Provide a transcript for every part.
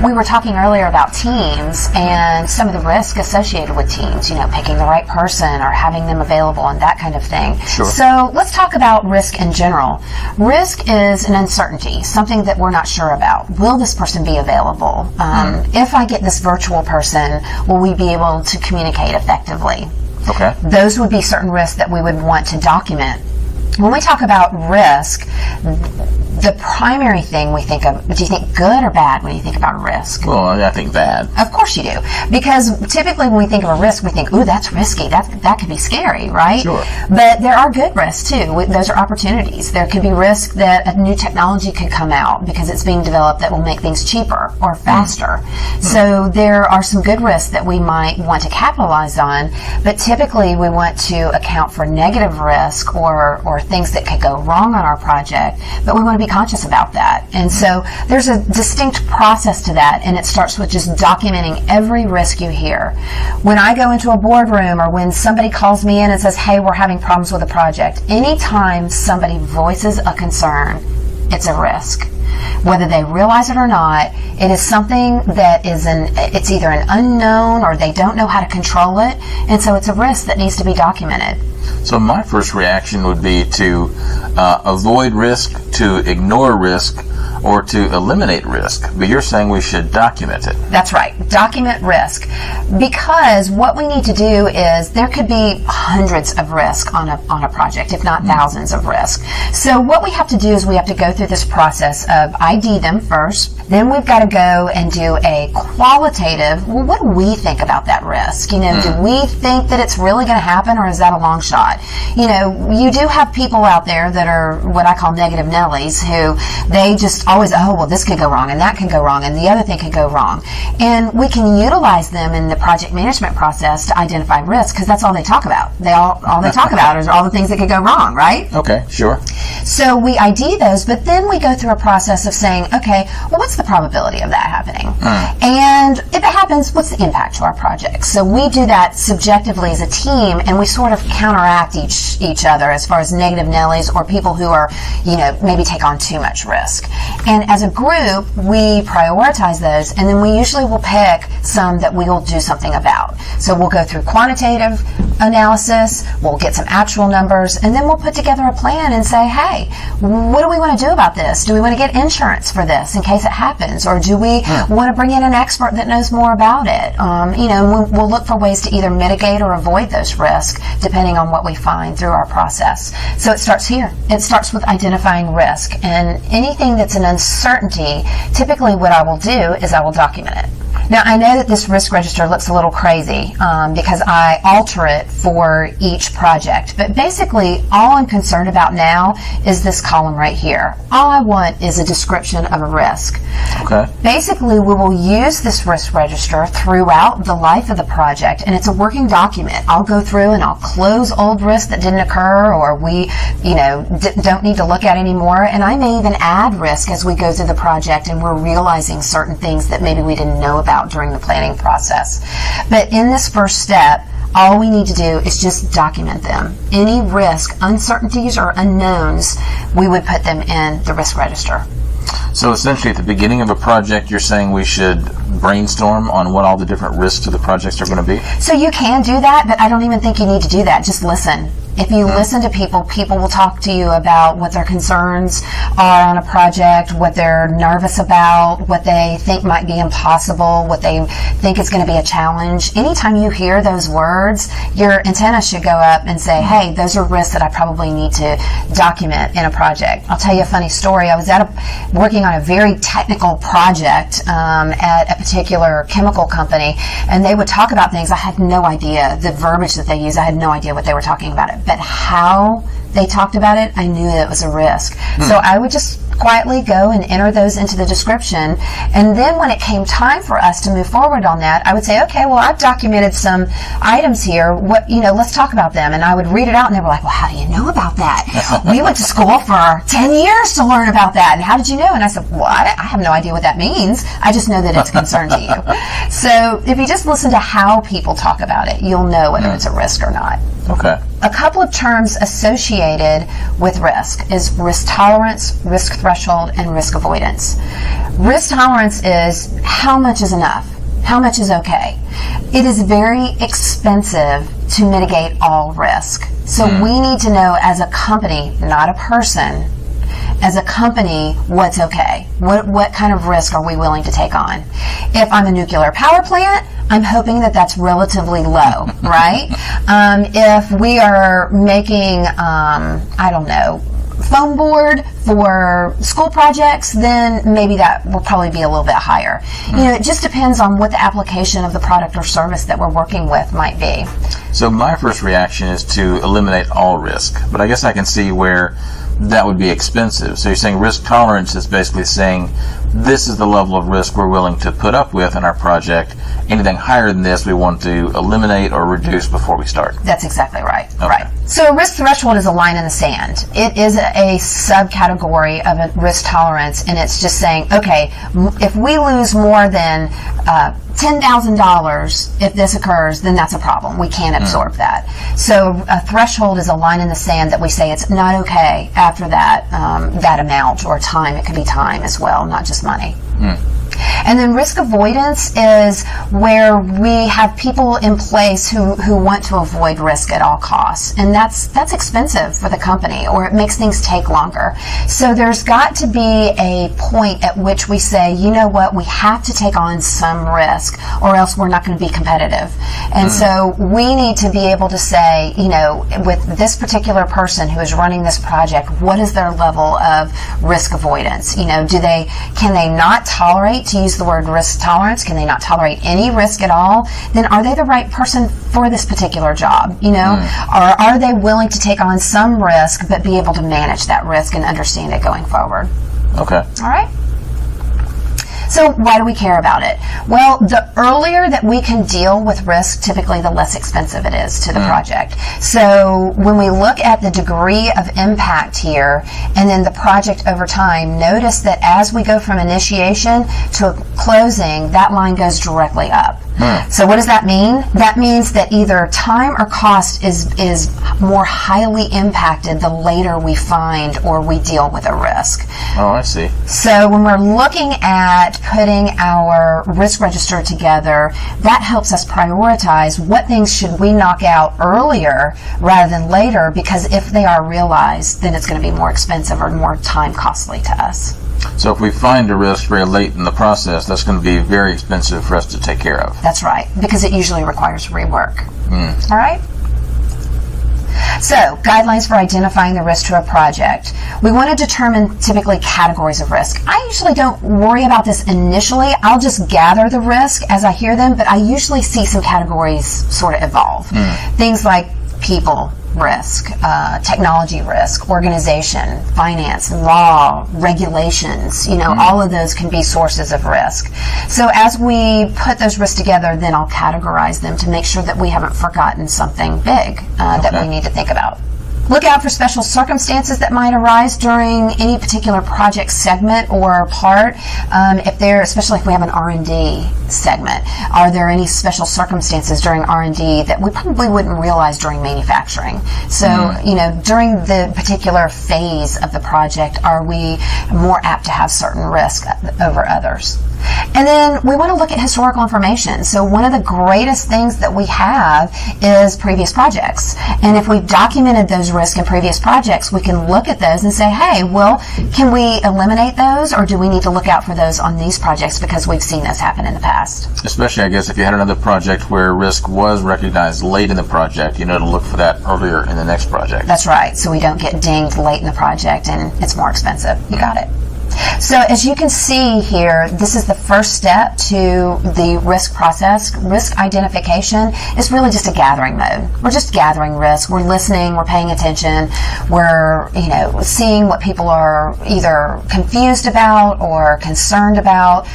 We were talking earlier about teams and some of the risk associated with teams, picking the right person or having them available and that kind of thing. Sure. So let's talk about risk in general. Risk is an uncertainty, something that we're not sure about. Will this person be available? If I get this virtual person, will we be able to communicate effectively? Okay. Those would be certain risks that we would want to document. When we talk about risk, the primary thing we think of, do you think good or bad when you think about risk? Well, I think bad. Of course you do. Because typically when we think of a risk, we think, ooh, that's risky. That could be scary, right? Sure. But there are good risks too. Those are opportunities. There could be risk that a new technology could come out because it's being developed that will make things cheaper or faster. So there are some good risks that we might want to capitalize on, but typically we want to account for negative risk or things that could go wrong on our project, but we want to be conscious about that. And so there's a distinct process to that, and it starts with just documenting every risk you hear. When I go into a boardroom or when somebody calls me in and says, hey, we're having problems with a project, anytime somebody voices a concern, it's a risk. Whether they realize it or not, it is something that it's either an unknown or they don't know how to control it, and so it's a risk that needs to be documented. So my first reaction would be to avoid risk, to ignore risk, or to eliminate risk. But you're saying we should document it. That's right. Document risk. Because what we need to do is there could be hundreds of risk on a project, if not thousands of risk. So what we have to do is we have to go through this process of ID them first. Then we've got to go and do a qualitative, well, what do we think about that risk? Do we think that it's really going to happen, or is that a long shot? You do have people out there that are what I call negative Nellies, who they just always, oh, well, this could go wrong, and that can go wrong, and the other thing could go wrong. And we can utilize them in the project management process to identify risk, because that's all they talk about. All they talk about is all the things that could go wrong, right? Okay, sure. So we ID those, but then we go through a process of saying, okay, well, what's the probability of that happening? And if it happens, what's the impact to our project? So we do that subjectively as a team, and we sort of counteract each other as far as negative Nellies or people who are, maybe take on too much risk. And as a group, we prioritize those, and then we usually will pick some that we'll do something about. So we'll go through quantitative analysis, we'll get some actual numbers, and then we'll put together a plan and say, hey, what do we want to do about this? Do we want to get insurance for this in case it happens? Or do we want to bring in an expert that knows more about it? We'll look for ways to either mitigate or avoid those risks depending on what we find through our process. So it starts here. It starts with identifying risk. And anything that's an uncertainty, typically what I will do is I will document it. Now, I know that this risk register looks a little crazy because I alter it for each project. But basically, all I'm concerned about now is this column right here. All I want is a description of a risk. Okay. Basically, we will use this risk register throughout the life of the project, and it's a working document. I'll go through and I'll close old risks that didn't occur or we, don't need to look at anymore. And I may even add risk as we go through the project and we're realizing certain things that maybe we didn't know about during the planning process. But in this first step, all we need to do is just document them. Any risk, uncertainties, or unknowns, we would put them in the risk register. So essentially at the beginning of a project, you're saying we should brainstorm on what all the different risks of the projects are going to be? So you can do that, but I don't even think you need to do that. Just listen. If you listen to people, people will talk to you about what their concerns are on a project, what they're nervous about, what they think might be impossible, what they think is going to be a challenge. Anytime you hear those words, your antenna should go up and say, hey, those are risks that I probably need to document in a project. I'll tell you a funny story. I was working on a very technical project at a particular chemical company, and they would talk about things. I had no idea the verbiage that they used. I had no idea what they were talking about it. But how they talked about it, I knew that it was a risk. So I would just quietly go and enter those into the description. And then when it came time for us to move forward on that, I would say, okay, well, I've documented some items here. Let's talk about them. And I would read it out, and they were like, well, how do you know about that? We went to school for 10 years to learn about that. And how did you know? And I said, well, I have no idea what that means. I just know that it's a concern to you. So if you just listen to how people talk about it, you'll know whether it's a risk or not. Okay. a couple of terms associated with risk is risk tolerance, risk threshold, and risk avoidance. Risk tolerance is how much is enough, how much is okay. It is very expensive to mitigate all risk. So we need to know as a company, not a person, as a company, what's okay. What kind of risk are we willing to take on? If I'm a nuclear power plant, I'm hoping that that's relatively low, right? If we are making, I don't know, foam board for school projects, then maybe that will probably be a little bit higher. You know, it just depends on what the application of the product or service that we're working with might be. So my first reaction is to eliminate all risk, but I guess I can see where that would be expensive. So you're saying risk tolerance is basically saying this is the level of risk we're willing to put up with in our project. Anything higher than this we want to eliminate or reduce before we start. That's exactly right. Okay. Right. So risk threshold is a line in the sand. It is a subcategory of a risk tolerance, and it's just saying, okay, if we lose more than $10,000 if this occurs, then that's a problem. We can't absorb that. So a threshold is a line in the sand that we say it's not okay after that that amount or time. It could be time as well, not just money. And then risk avoidance is where we have people in place who want to avoid risk at all costs. And that's expensive for the company, or it makes things take longer. So there's got to be a point at which we say, you know what, we have to take on some risk or else we're not going to be competitive. And so we need to be able to say, you know, with this particular person who is running this project, what is their level of risk avoidance? You know, can they not tolerate, to use the word risk tolerance, can they not tolerate any risk at all? Then are they the right person for this particular job? You know, or are they willing to take on some risk but be able to manage that risk and understand it going forward? Okay. All right. So why do we care about it? Well, the earlier that we can deal with risk, typically the less expensive it is to the project. So when we look at the degree of impact here and then the project over time, notice that as we go from initiation to closing, that line goes directly up. So what does that mean? That means that either time or cost is more highly impacted the later we find or we deal with a risk. Oh, I see. So when we're looking at putting our risk register together, that helps us prioritize what things should we knock out earlier rather than later, because if they are realized, then it's going to be more expensive or more time costly to us. So if we find a risk very late in the process, that's going to be very expensive for us to take care of. That's right, because it usually requires rework. All right? So, guidelines for identifying the risk to a project. We want to determine typically categories of risk. I usually don't worry about this initially. I'll just gather the risk as I hear them, but I usually see some categories sort of evolve. Things like people risk, technology risk, organization, finance, law, regulations, you know, all of those can be sources of risk. So as we put those risks together, then I'll categorize them to make sure that we haven't forgotten something big that we need to think about. Look out for special circumstances that might arise during any particular project segment or part. Especially if we have an R&D segment, are there any special circumstances during R&D that we probably wouldn't realize during manufacturing? So, you know, during the particular phase of the project, are we more apt to have certain risk over others? And then we want to look at historical information. So one of the greatest things that we have is previous projects. And if we've documented those risks in previous projects, we can look at those and say, hey, well, can we eliminate those, or do we need to look out for those on these projects because we've seen those happen in the past? Especially, I guess, if you had another project where risk was recognized late in the project, you know, to look for that earlier in the next project. That's right. So we don't get dinged late in the project and it's more expensive. You got it. So as you can see here, this is the first step to the risk process. Risk identification is really just a gathering mode. We're just gathering risk. We're listening. We're paying attention. We're, you know, seeing what people are either confused about or concerned about,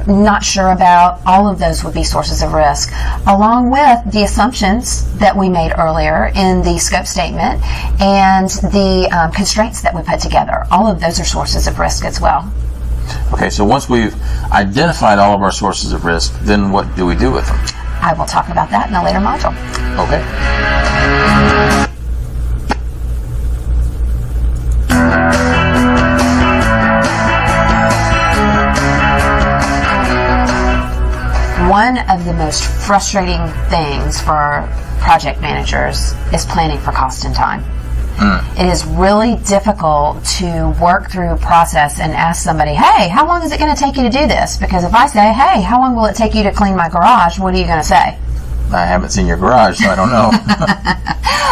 not sure about. All of those would be sources of risk, along with the assumptions that we made earlier in the scope statement and the constraints that we put together. All of those are sources of risk as well. Okay, so once we've identified all of our sources of risk, then what do we do with them? I will talk about that in a later module. Okay. one of the most frustrating things for project managers is planning for cost and time. It is really difficult to work through a process and ask somebody, hey, how long is it going to take you to do this? Because if I say, hey, how long will it take you to clean my garage? What are you going to say? I haven't seen your garage, so I don't know.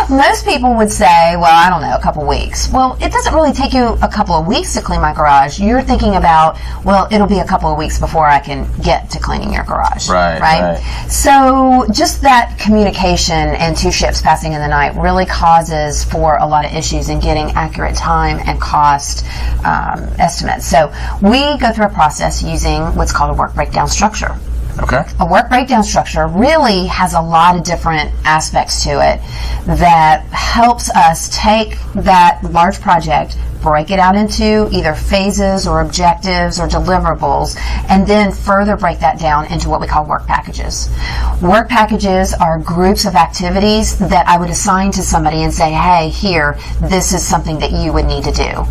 Most people would say, well, I don't know, a couple weeks. Well, it doesn't really take you a couple of weeks to clean my garage. You're thinking about, well, it'll be a couple of weeks before I can get to cleaning your garage. Right. So just that communication and two ships passing in the night really causes for a lot of issues in getting accurate time and cost estimates. So we go through a process using what's called a work breakdown structure. Okay. A work breakdown structure really has a lot of different aspects to it that helps us take that large project, break it out into either phases or objectives or deliverables, and then further break that down into what we call work packages. Work packages are groups of activities that I would assign to somebody and say, hey, here, this is something that you would need to do.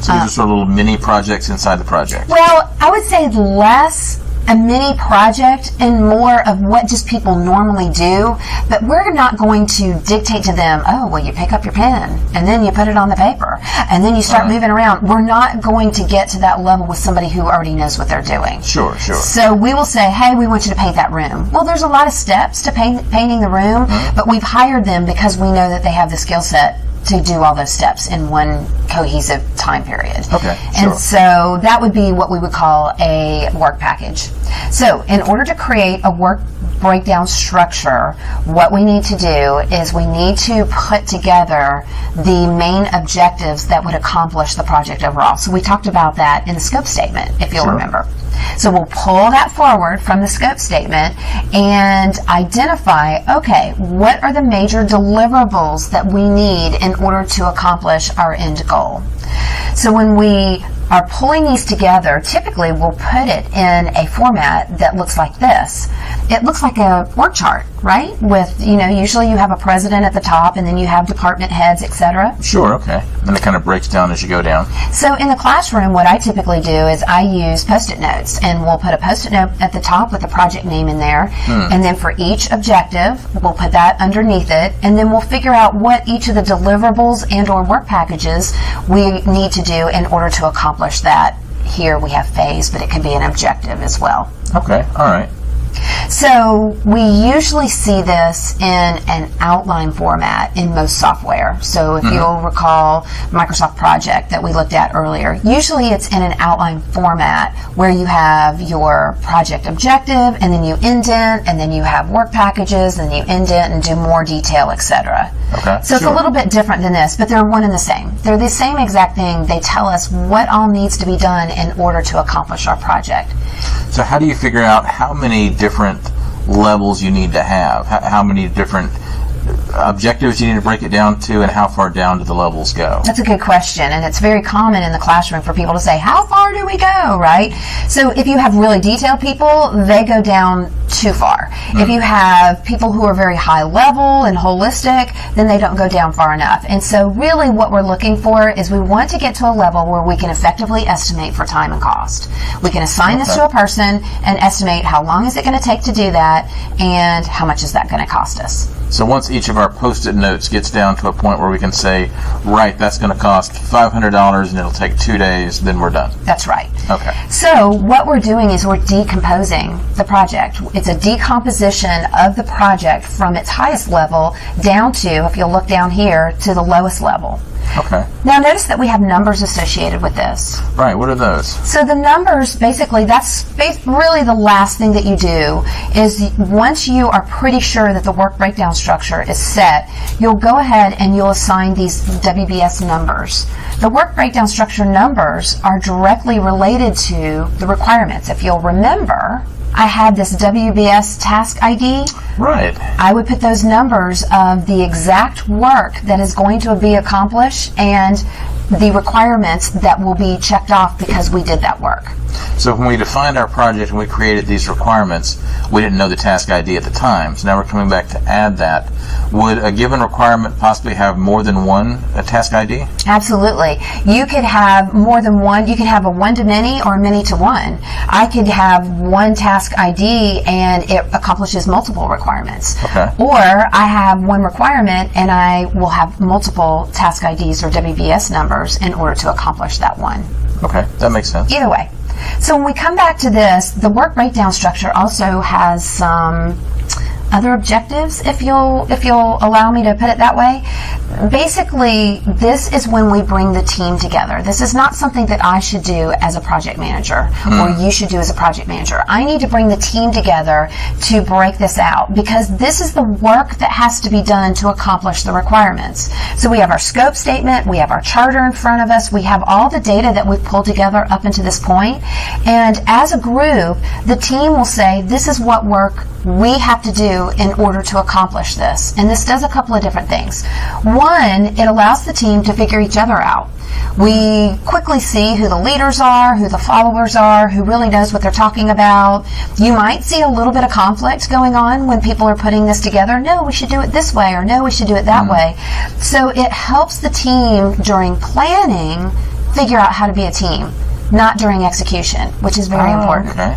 So these are sort of little mini projects inside the project. Well, I would say less a mini project and more of what just people normally do, but we're not going to dictate to them, oh, well, you pick up your pen and then you put it on the paper and then you start moving around. We're not going to get to that level with somebody who already knows what they're doing. Sure. So we will say, hey, we want you to paint that room. Well, there's a lot of steps to painting the room, but we've hired them because we know that they have the skill set to do all those steps in one cohesive time period. Okay, And so that would be what we would call a work package. So in order to create a work breakdown structure, what we need to do is we need to put together the main objectives that would accomplish the project overall. So we talked about that in the scope statement, if you'll remember. So we'll pull that forward from the scope statement and identify, okay, what are the major deliverables that we need in order to accomplish our end goal? So when we are pulling these together, typically we'll put it in a format that looks like this. It looks like a work chart, right? With, usually you have a president at the top and then you have department heads, etc. Sure, okay. And it kind of breaks down as you go down. So in the classroom, what I typically do is I use Post-it notes, and we'll put a Post-it note at the top with the project name in there, and then for each objective, we'll put that underneath it, and then we'll figure out what each of the deliverables and or work packages we need to do in order to accomplish that. Here we have phase, but it could be an objective as well. Okay, all right. So we usually see this in an outline format in most software. So if you'll recall Microsoft Project that we looked at earlier, usually it's in an outline format where you have your project objective and then you indent and then you have work packages and then you indent and do more detail, etc. Okay. So it's a little bit different than this, but they're one and the same. They're the same exact thing. They tell us what all needs to be done in order to accomplish our project. So how do you figure out how many different levels you need to have? How many different objectives you need to break it down to, and how far down do the levels go? That's a good question, and it's very common in the classroom for people to say, how far do we go, right? So if you have really detailed people, they go down too far. If you have people who are very high level and holistic, then they don't go down far enough. And so really what we're looking for is we want to get to a level where we can effectively estimate for time and cost. We can assign this to a person and estimate how long is it going to take to do that and how much is that going to cost us. So once each of our Post-it notes gets down to a point where we can say, right, that's going to cost $500 and it'll take 2 days, then we're done. That's right. Okay. So what we're doing is we're decomposing the project. It's a decomposition of the project from its highest level down to, if you'll look down here, to the lowest level. Okay. Now notice that we have numbers associated with this. Right, what are those? So the numbers, basically, that's really the last thing that you do is once you are pretty sure that the work breakdown structure is set, you'll go ahead and you'll assign these WBS numbers. The work breakdown structure numbers are directly related to the requirements. If you'll remember, I had this WBS task ID. Right. I would put those numbers of the exact work that is going to be accomplished and the requirements that will be checked off because we did that work. So when we defined our project and we created these requirements, we didn't know the task ID at the time. So now we're coming back to add that. Would a given requirement possibly have more than one task ID? Absolutely. You could have more than one. You could have a one-to-many or a many-to-one. I could have one task ID and it accomplishes multiple requirements. Okay. Or I have one requirement and I will have multiple task IDs or WBS numbers in order to accomplish that one. Okay, that makes sense. Either way. So when we come back to this, the work breakdown structure also has some other objectives, if you'll allow me to put it that way. Basically, this is when we bring the team together. This is not something that I should do as a project manager or you should do as a project manager. I need to bring the team together to break this out because this is the work that has to be done to accomplish the requirements. So we have our scope statement, we have our charter in front of us, we have all the data that we've pulled together up until this point, and as a group, the team will say, this is what work we have to do in order to accomplish this. And this does a couple of different things. One, it allows the team to figure each other out. We quickly see who the leaders are, who the followers are, who really knows what they're talking about. You might see a little bit of conflict going on when people are putting this together. No, we should do it this way, or no, we should do it that way. So it helps the team during planning figure out how to be a team, not during execution, which is very important. Okay.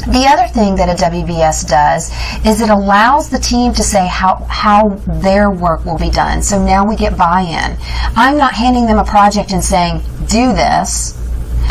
The other thing that a WBS does is it allows the team to say how their work will be done. So now we get buy-in. I'm not handing them a project and saying, do this,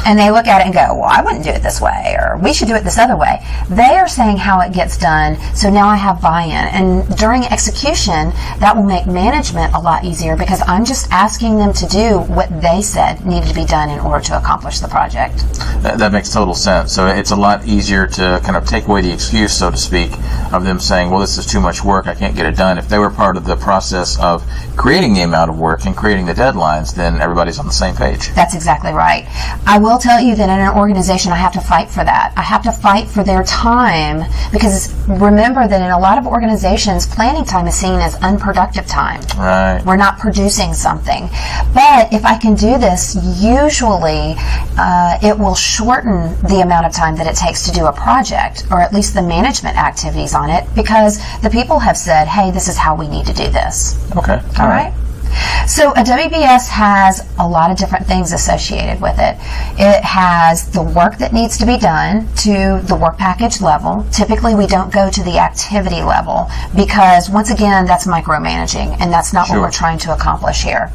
and they look at it and go, well, I wouldn't do it this way, or we should do it this other way. They are saying how it gets done, so now I have buy-in. And during execution, that will make management a lot easier because I'm just asking them to do what they said needed to be done in order to accomplish the project. That makes total sense. So it's a lot easier to kind of take away the excuse, so to speak, of them saying, well, this is too much work, I can't get it done. If they were part of the process of creating the amount of work and creating the deadlines, then everybody's on the same page. That's exactly right. I will tell you that in an organization, I have to fight for that. I have to fight for their time because remember that in a lot of organizations, planning time is seen as unproductive time. Right. We're not producing something. But if I can do this, usually it will shorten the amount of time that it takes to do a project, or at least the management activities on it, because the people have said, hey, this is how we need to do this. Okay. All right. So a WBS has a lot of different things associated with it. It has the work that needs to be done to the work package level. Typically, we don't go to the activity level because, once again, that's micromanaging, and that's not what we're trying to accomplish here.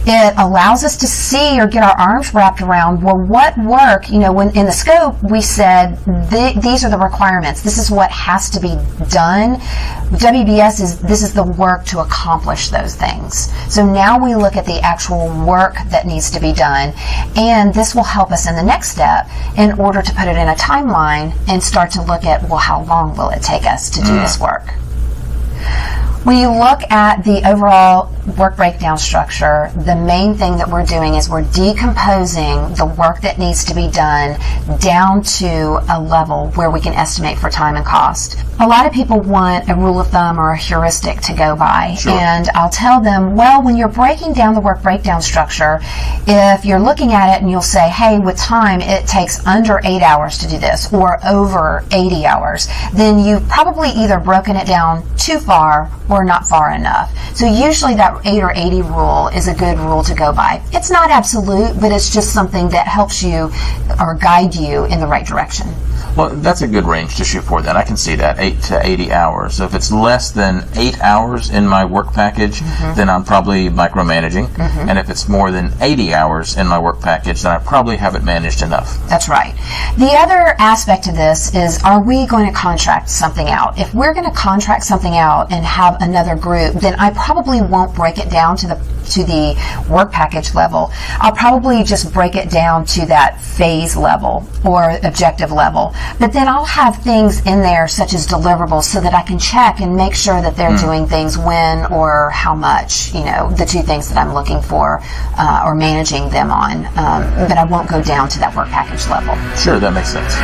It allows us to see or get our arms wrapped around, well, what work, when in the scope we said these are the requirements, this is what has to be done. WBS this is the work to accomplish those things. So now we look at the actual work that needs to be done, and this will help us in the next step in order to put it in a timeline and start to look at, well, how long will it take us to do this work? When you look at the overall work breakdown structure, the main thing that we're doing is we're decomposing the work that needs to be done down to a level where we can estimate for time and cost. A lot of people want a rule of thumb or a heuristic to go by, and I'll tell them, well, when you're breaking down the work breakdown structure, if you're looking at it and you'll say, hey, with time it takes under 8 hours to do this or over 80 hours, then you've probably either broken it down too far or not far enough. So usually that 8 or 80 rule is a good rule to go by. It's not absolute, but it's just something that helps you or guide you in the right direction. Well, that's a good range to shoot for then. I can see that, 8 to 80 hours. So if it's less than 8 hours in my work package, then I'm probably micromanaging. And if it's more than 80 hours in my work package, then I probably haven't managed enough. That's right. The other aspect of this is, are we going to contract something out? If we're going to contract something out and have another group, then I probably won't break it down to the work package level. I'll probably just break it down to that phase level or objective level. But then I'll have things in there such as deliverables so that I can check and make sure that they're doing things when or how much, the two things that I'm looking for or managing them on. But I won't go down to that work package level. Sure, that makes sense.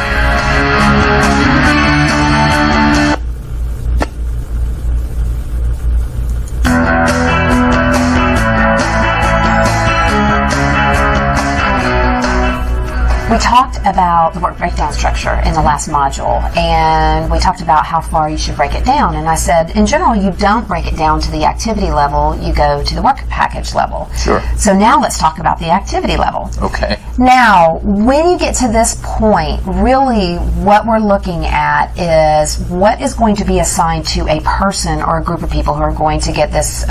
We talked about the work breakdown structure in the last module, and we talked about how far you should break it down. And I said, in general, you don't break it down to the activity level, you go to the work package level. Sure. So now let's talk about the activity level. Okay. Now, when you get to this point, really what we're looking at is what is going to be assigned to a person or a group of people who are going to get this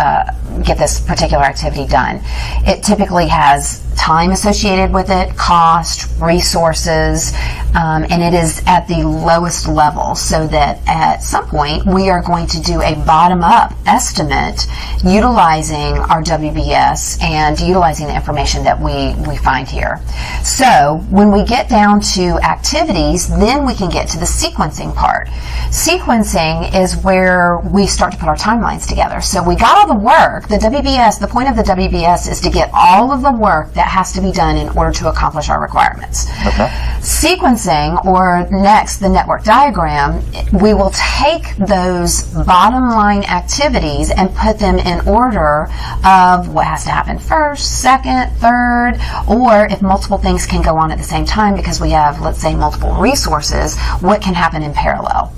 particular activity done. It typically has time associated with it, cost, resources, and it is at the lowest level, so that at some point we are going to do a bottom-up estimate utilizing our WBS and utilizing the information that we find here. So when we get down to activities, then we can get to the sequencing part. Sequencing is where we start to put our timelines together. So we got all the work. The WBS, the point of the WBS is to get all of the work that has to be done in order to accomplish our requirements. Okay. Sequencing, or next, the network diagram, we will take those bottom line activities and put them in order of what has to happen first, second, third, or if multiple things can go on at the same time because we have, let's say, multiple resources, what can happen in parallel.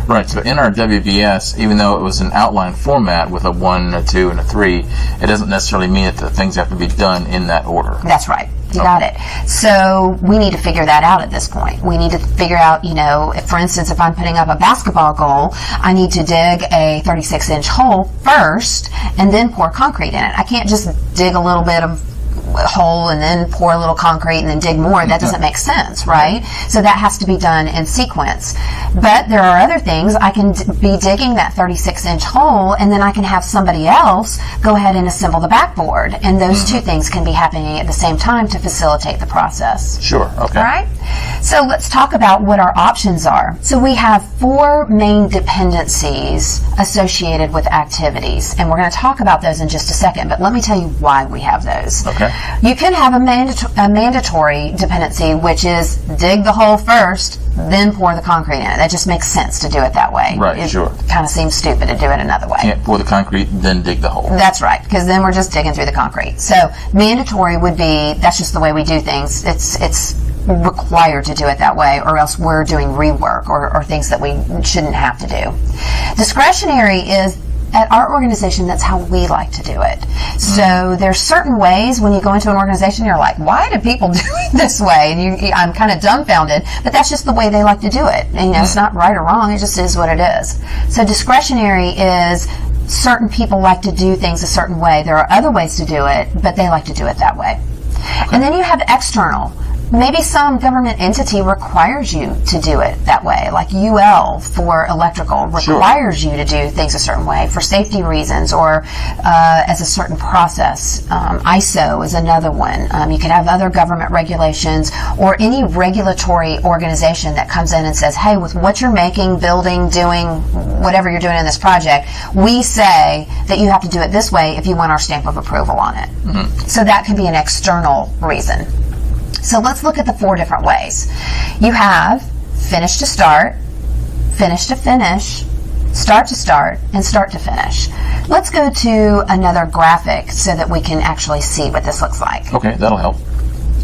Right, so in our WBS, even though it was an outline format with a 1, a 2, and a 3, it doesn't necessarily mean that the things have to be done in that order. That's right. You got it. So we need to figure that out at this point. We need to figure out, if, for instance, if I'm putting up a basketball goal, I need to dig a 36-inch hole first and then pour concrete in it. I can't just dig a little bit of hole and then pour a little concrete and then dig more. That doesn't make sense, right? So that has to be done in sequence. But there are other things. I can be digging that 36-inch hole, and then I can have somebody else go ahead and assemble the backboard. And those two things can be happening at the same time to facilitate the process. Sure, okay. All right? So let's talk about what our options are. So we have 4 main dependencies associated with activities, and we're going to talk about those in just a second, but let me tell you why we have those. Okay. You can have a mandatory dependency, which is dig the hole first, then pour the concrete in it. That just makes sense to do it that way. Right, sure. It kind of seems stupid to do it another way. Can't pour the concrete, then dig the hole. That's right, because then we're just digging through the concrete. So mandatory would be, that's just the way we do things. It's required to do it that way, or else we're doing rework or things that we shouldn't have to do. Discretionary is, at our organization, that's how we like to do it. So there's certain ways when you go into an organization, you're like, why do people do it this way? And I'm kind of dumbfounded, but that's just the way they like to do it. And, it's not right or wrong. It just is what it is. So discretionary is certain people like to do things a certain way. There are other ways to do it, but they like to do it that way. And then you have external. Maybe some government entity requires you to do it that way, like UL for electrical requires you to do things a certain way for safety reasons or as a certain process. ISO is another one. You could have other government regulations or any regulatory organization that comes in and says, hey, with what you're making, building, doing, whatever you're doing in this project, we say that you have to do it this way if you want our stamp of approval on it. So that can be an external reason. So let's look at the 4 different ways. You have finish to start, finish to finish, start to start, and start to finish. Let's go to another graphic so that we can actually see what this looks like. Okay, that'll help.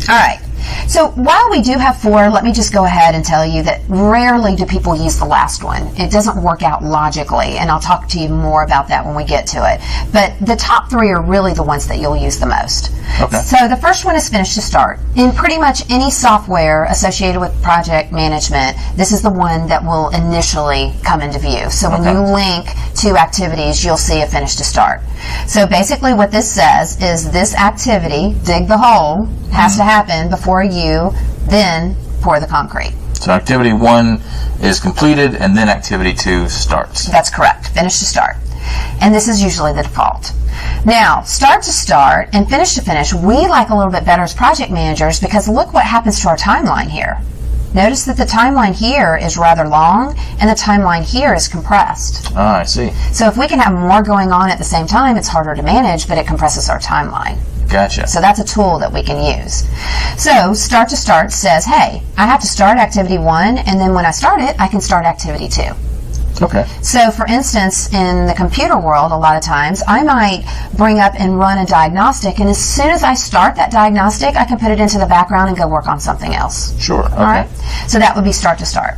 All right. So while we do have 4, let me just go ahead and tell you that rarely do people use the last one. It doesn't work out logically, and I'll talk to you more about that when we get to it. But the top 3 are really the ones that you'll use the most. Okay. So the first one is finish to start. In pretty much any software associated with project management, this is the one that will initially come into view. So when you link to activities, you'll see a finish to start. So basically what this says is this activity, dig the hole, has to happen before you then pour the concrete. So activity 1 is completed, and then activity 2 starts. That's correct. Finish to start. And this is usually the default. Now, start to start and finish to finish, we like a little bit better as project managers because look what happens to our timeline here. Notice that the timeline here is rather long and the timeline here is compressed. Ah, I see. So if we can have more going on at the same time, it's harder to manage, but it compresses our timeline. Gotcha. So that's a tool that we can use. So start to start says, hey, I have to start activity 1, and then when I start it, I can start activity 2. Okay. So, for instance, in the computer world, a lot of times, I might bring up and run a diagnostic, and as soon as I start that diagnostic, I can put it into the background and go work on something else. Sure. Okay. All right? So that would be start to start.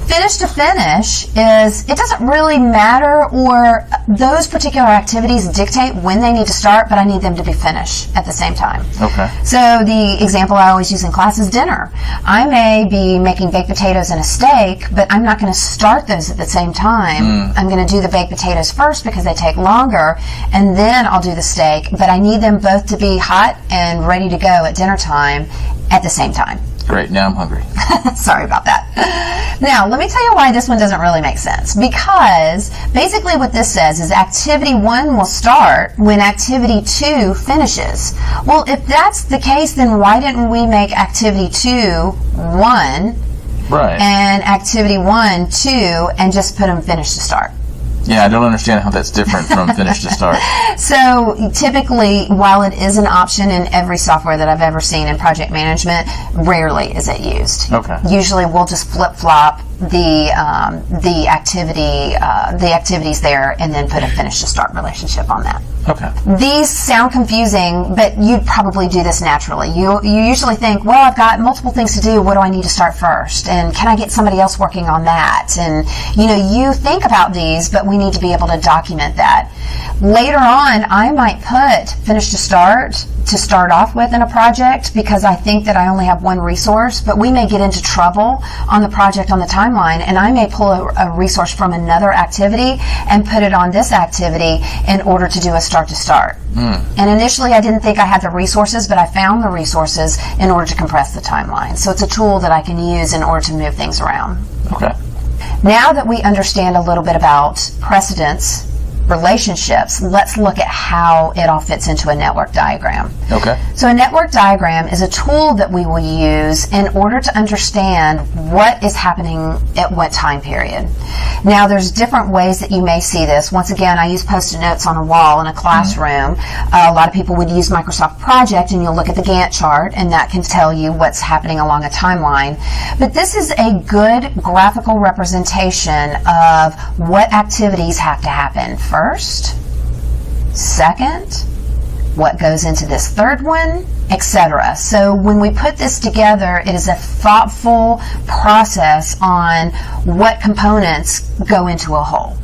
Finish to finish is, it doesn't really matter, or those particular activities dictate when they need to start, but I need them to be finished at the same time. Okay. So the example I always use in class is dinner. I may be making baked potatoes and a steak, but I'm not going to start those at the same time. I'm going to do the baked potatoes first because they take longer, and then I'll do the steak, but I need them both to be hot and ready to go at dinner time at the same time. Great. Now I'm hungry. Sorry about that. Now, let me tell you why this one doesn't really make sense. Because basically what this says is activity 1 will start when activity 2 finishes. Well, if that's the case, then why didn't we make activity 2 1 Right. and activity 1 2 and just put them finish to start? Yeah, I don't understand how that's different from finish to start. So typically, while it is an option in every software that I've ever seen in project management, rarely is it used. Okay. Usually we'll just flip-flop the activities there and then put a finish to start relationship on that. Okay. These sound confusing, but you'd probably do this naturally. You usually think, well, I've got multiple things to do. What do I need to start first? And can I get somebody else working on that? And, you think about these, but we need to be able to document that. Later on, I might put finish to start off with in a project because I think that I only have one resource, but we may get into trouble on the project on the timeline, and I may pull a resource from another activity and put it on this activity in order to do a start to start. And initially I didn't think I had the resources, but I found the resources in order to compress the timeline. So it's a tool that I can use in order to move things around. Okay. Now that we understand a little bit about precedence relationships, let's look at how it all fits into a network diagram. Okay. So a network diagram is a tool that we will use in order to understand what is happening at what time period. Now, there's different ways that you may see this. Once again, I use Post-it notes on a wall in a classroom. A lot of people would use Microsoft Project, and you'll look at the Gantt chart, and that can tell you what's happening along a timeline. But this is a good graphical representation of what activities have to happen first, second, what goes into this third one, etc. So when we put this together, it is a thoughtful process on what components go into a whole.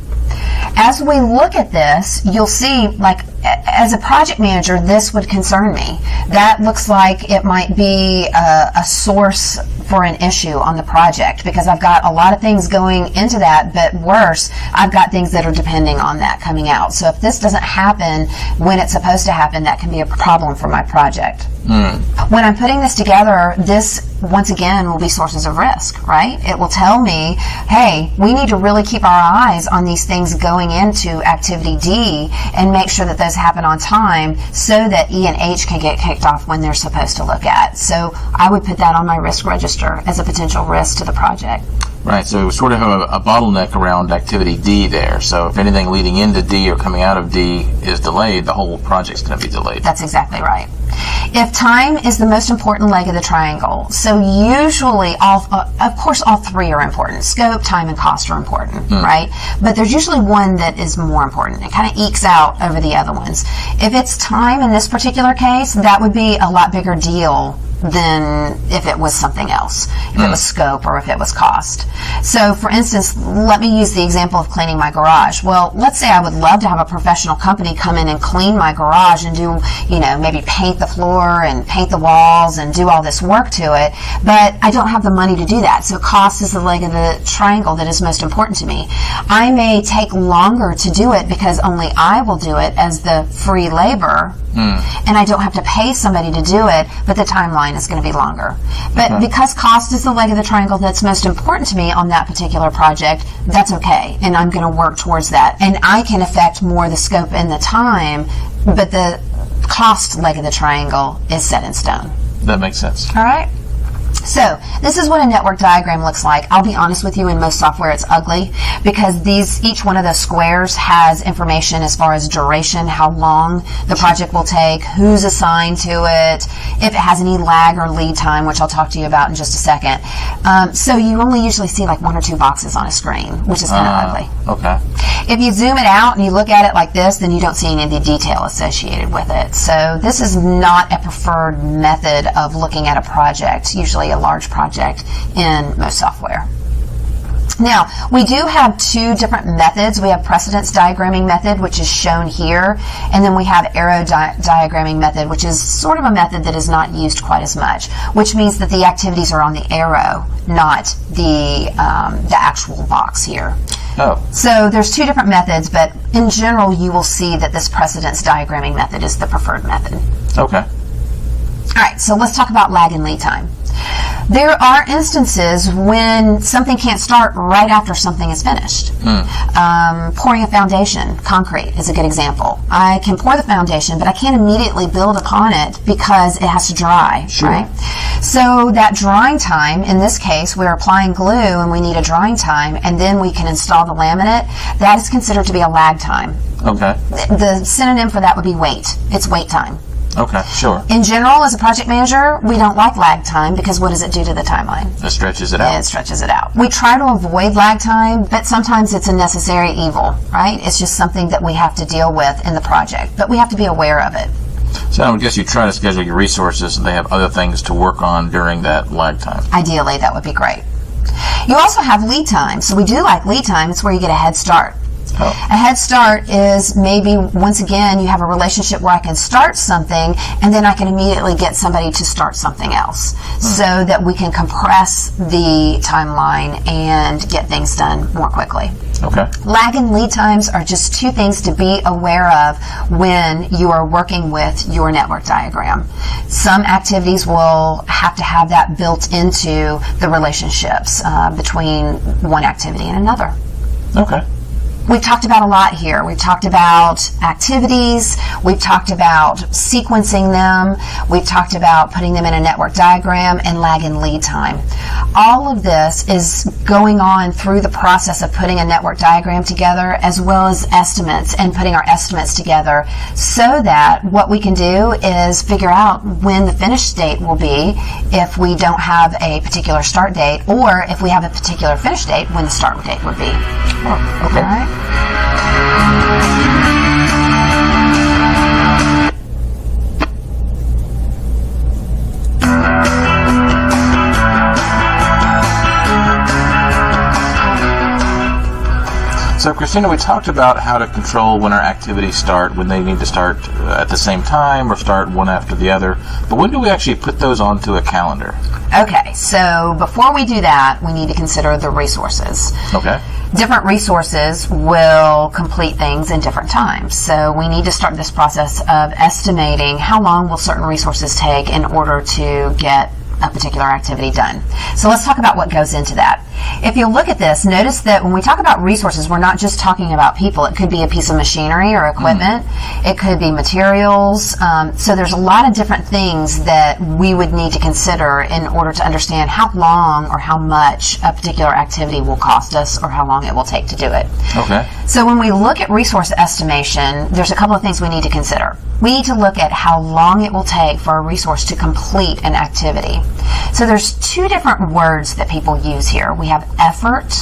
As we look at this, you'll see, like, as a project manager, this would concern me. That looks like it might be a source for an issue on the project because I've got a lot of things going into that, but worse, I've got things that are depending on that coming out. So if this doesn't happen when it's supposed to happen, that can be a problem for my project. When I'm putting this together, this, once again, will be sources of risk, right? It will tell me, hey, we need to really keep our eyes on these things going into activity D and make sure that those happen on time so that E and H can get kicked off when they're supposed to look at. So I would put that on my risk register as a potential risk to the project. Right, so we sort of have a bottleneck around activity D there. So if anything leading into D or coming out of D is delayed, the whole project's going to be delayed. That's exactly right. If time is the most important leg of the triangle, so usually, of course, all three are important. Scope, time, and cost are important, right? But there's usually one that is more important. It kind of ekes out over the other ones. If it's time in this particular case, that would be a lot bigger deal than if it was something else, if it was scope or if it was cost. So, for instance, let me use the example of cleaning my garage. Well, let's say I would love to have a professional company come in and clean my garage and do, maybe paint the floor and paint the walls and do all this work to it, but I don't have the money to do that. So cost is the leg of the triangle that is most important to me. I may take longer to do it because only I will do it as the free labor, and I don't have to pay somebody to do it, but the timeline is going to be longer. But because cost is the leg of the triangle that's most important to me on that particular project, that's okay, and I'm going to work towards that. And I can affect more the scope and the time, but the cost leg of the triangle is set in stone. That makes sense. All right. So this is what a network diagram looks like. I'll be honest with you, in most software it's ugly because each one of those squares has information as far as duration, how long the project will take, who's assigned to it, if it has any lag or lead time, which I'll talk to you about in just a second. So you only usually see like 1 or 2 boxes on a screen, which is kind of ugly. Okay. If you zoom it out and you look at it like this, then you don't see any of the detail associated with it. So this is not a preferred method of looking at a project, usually a large project in most software. Now, we do have 2 different methods. We have precedence diagramming method, which is shown here, and then we have arrow diagramming method, which is sort of a method that is not used quite as much, which means that the activities are on the arrow, not the actual box here. Oh. So there's 2 different methods, but in general, you will see that this precedence diagramming method is the preferred method. Okay. All right, so let's talk about lag and lead time. There are instances when something can't start right after something is finished. Pouring a foundation, concrete, is a good example. I can pour the foundation, but I can't immediately build upon it because it has to dry, right? So that drying time, in this case, we're applying glue and we need a drying time, and then we can install the laminate. That is considered to be a lag time. Okay. The synonym for that would be wait. It's wait time. Okay, sure. In general, as a project manager, we don't like lag time because what does it do to the timeline? It stretches it out. It stretches it out. We try to avoid lag time, but sometimes it's a necessary evil, right? It's just something that we have to deal with in the project, but we have to be aware of it. So I would guess you try to schedule your resources and they have other things to work on during that lag time. Ideally, that would be great. You also have lead time. So we do like lead time. It's where you get a head start. Oh. A head start is maybe, once again, you have a relationship where I can start something and then I can immediately get somebody to start something else so that we can compress the timeline and get things done more quickly. Okay. Lag and lead times are just 2 things to be aware of when you are working with your network diagram. Some activities will have to have that built into the relationships between one activity and another. Okay. We've talked about a lot here. We've talked about activities. We've talked about sequencing them. We've talked about putting them in a network diagram and lag and lead time. All of this is going on through the process of putting a network diagram together as well as estimates and putting our estimates together so that what we can do is figure out when the finish date will be if we don't have a particular start date, or if we have a particular finish date, when the start date would be. Oh, okay. All right? So, Christina, we talked about how to control when our activities start, when they need to start at the same time or start one after the other. But when do we actually put those onto a calendar? Okay, so before we do that, we need to consider the resources. Okay. Different resources will complete things in different times. So we need to start this process of estimating how long will certain resources take in order to get a particular activity done. So let's talk about what goes into that. If you look at this, notice that when we talk about resources, we're not just talking about people. It could be a piece of machinery or equipment. It could be materials. So there's a lot of different things that we would need to consider in order to understand how long or how much a particular activity will cost us or how long it will take to do it. Okay. So when we look at resource estimation, there's a couple of things we need to consider. We need to look at how long it will take for a resource to complete an activity. So there's 2 different words that people use here. We have effort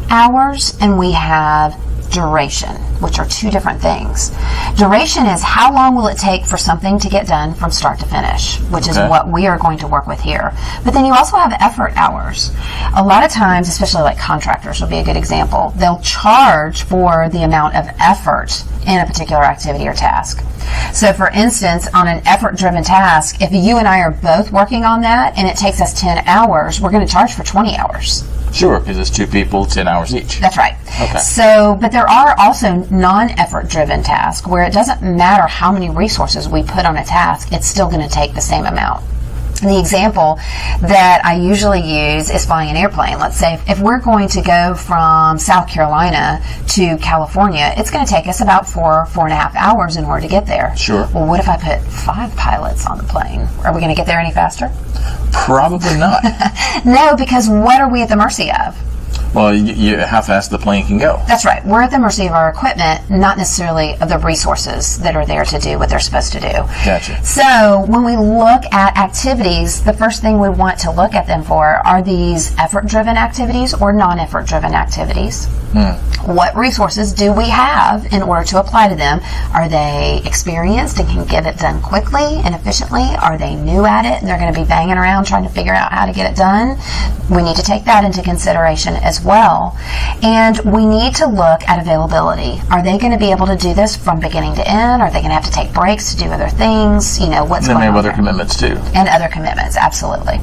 hours and we have duration, which are 2 different things. Duration is how long will it take for something to get done from start to finish, which is what we are going to work with here. But then you also have effort hours. A lot of times, especially like contractors will be a good example, they'll charge for the amount of effort in a particular activity or task. So for instance, on an effort-driven task, if you and I are both working on that and it takes us 10 hours, we're going to charge for 20 hours. Sure, because it's 2 people, 10 hours each. That's right. Okay. So, but there are also non-effort driven tasks where it doesn't matter how many resources we put on a task, it's still going to take the same amount. The example that I usually use is flying an airplane. Let's say if we're going to go from South Carolina to California, it's going to take us about 4.5 hours in order to get there. Sure. Well, what if I put 5 pilots on the plane? Are we going to get there any faster? Probably not. No, because what are we at the mercy of? Well, how fast the plane can go. That's right. We're at the mercy of our equipment, not necessarily of the resources that are there to do what they're supposed to do. Gotcha. So when we look at activities, the first thing we want to look at them for are these effort-driven activities or non-effort-driven activities. What resources do we have in order to apply to them? Are they experienced and can get it done quickly and efficiently? Are they new at it and they're going to be banging around trying to figure out how to get it done? We need to take that into consideration as well. And we need to look at availability. Are they going to be able to do this from beginning to end? Are they going to have to take breaks to do other things? You know, what's going on? And they have other there? commitments too. And other commitments, absolutely.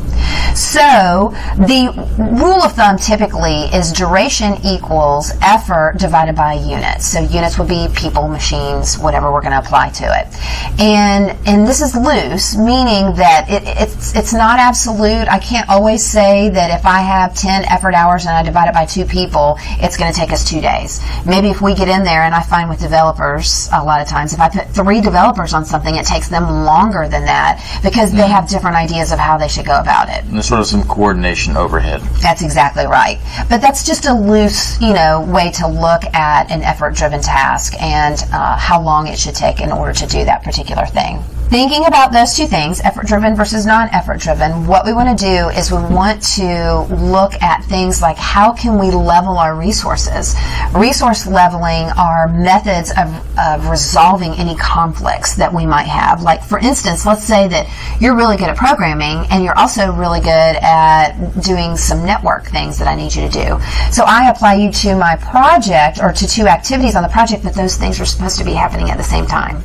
So the rule of thumb typically is duration equals effort divided by units. So units would be people, machines, whatever we're going to apply to it. And this is loose, meaning that it's not absolute. I can't always say that if I have 10 effort hours and I divide it by 2 people, it's going to take us 2 days. Maybe if we get in there, and I find with developers a lot of times, if I put 3 developers on something, it takes them longer than that because they have different ideas of how they should go about it. And there's sort of some coordination overhead. That's exactly right. But that's just a loose, way to look at an effort-driven task and how long it should take in order to do that particular thing. Thinking about those 2 things, effort-driven versus non-effort-driven, what we want to do is we want to look at things like how can we level our resources. Resource leveling are methods of resolving any conflicts that we might have. Like, for instance, let's say that you're really good at programming and you're also really good at doing some network things that I need you to do. So I apply you to my project or to 2 activities on the project, but those things are supposed to be happening at the same time.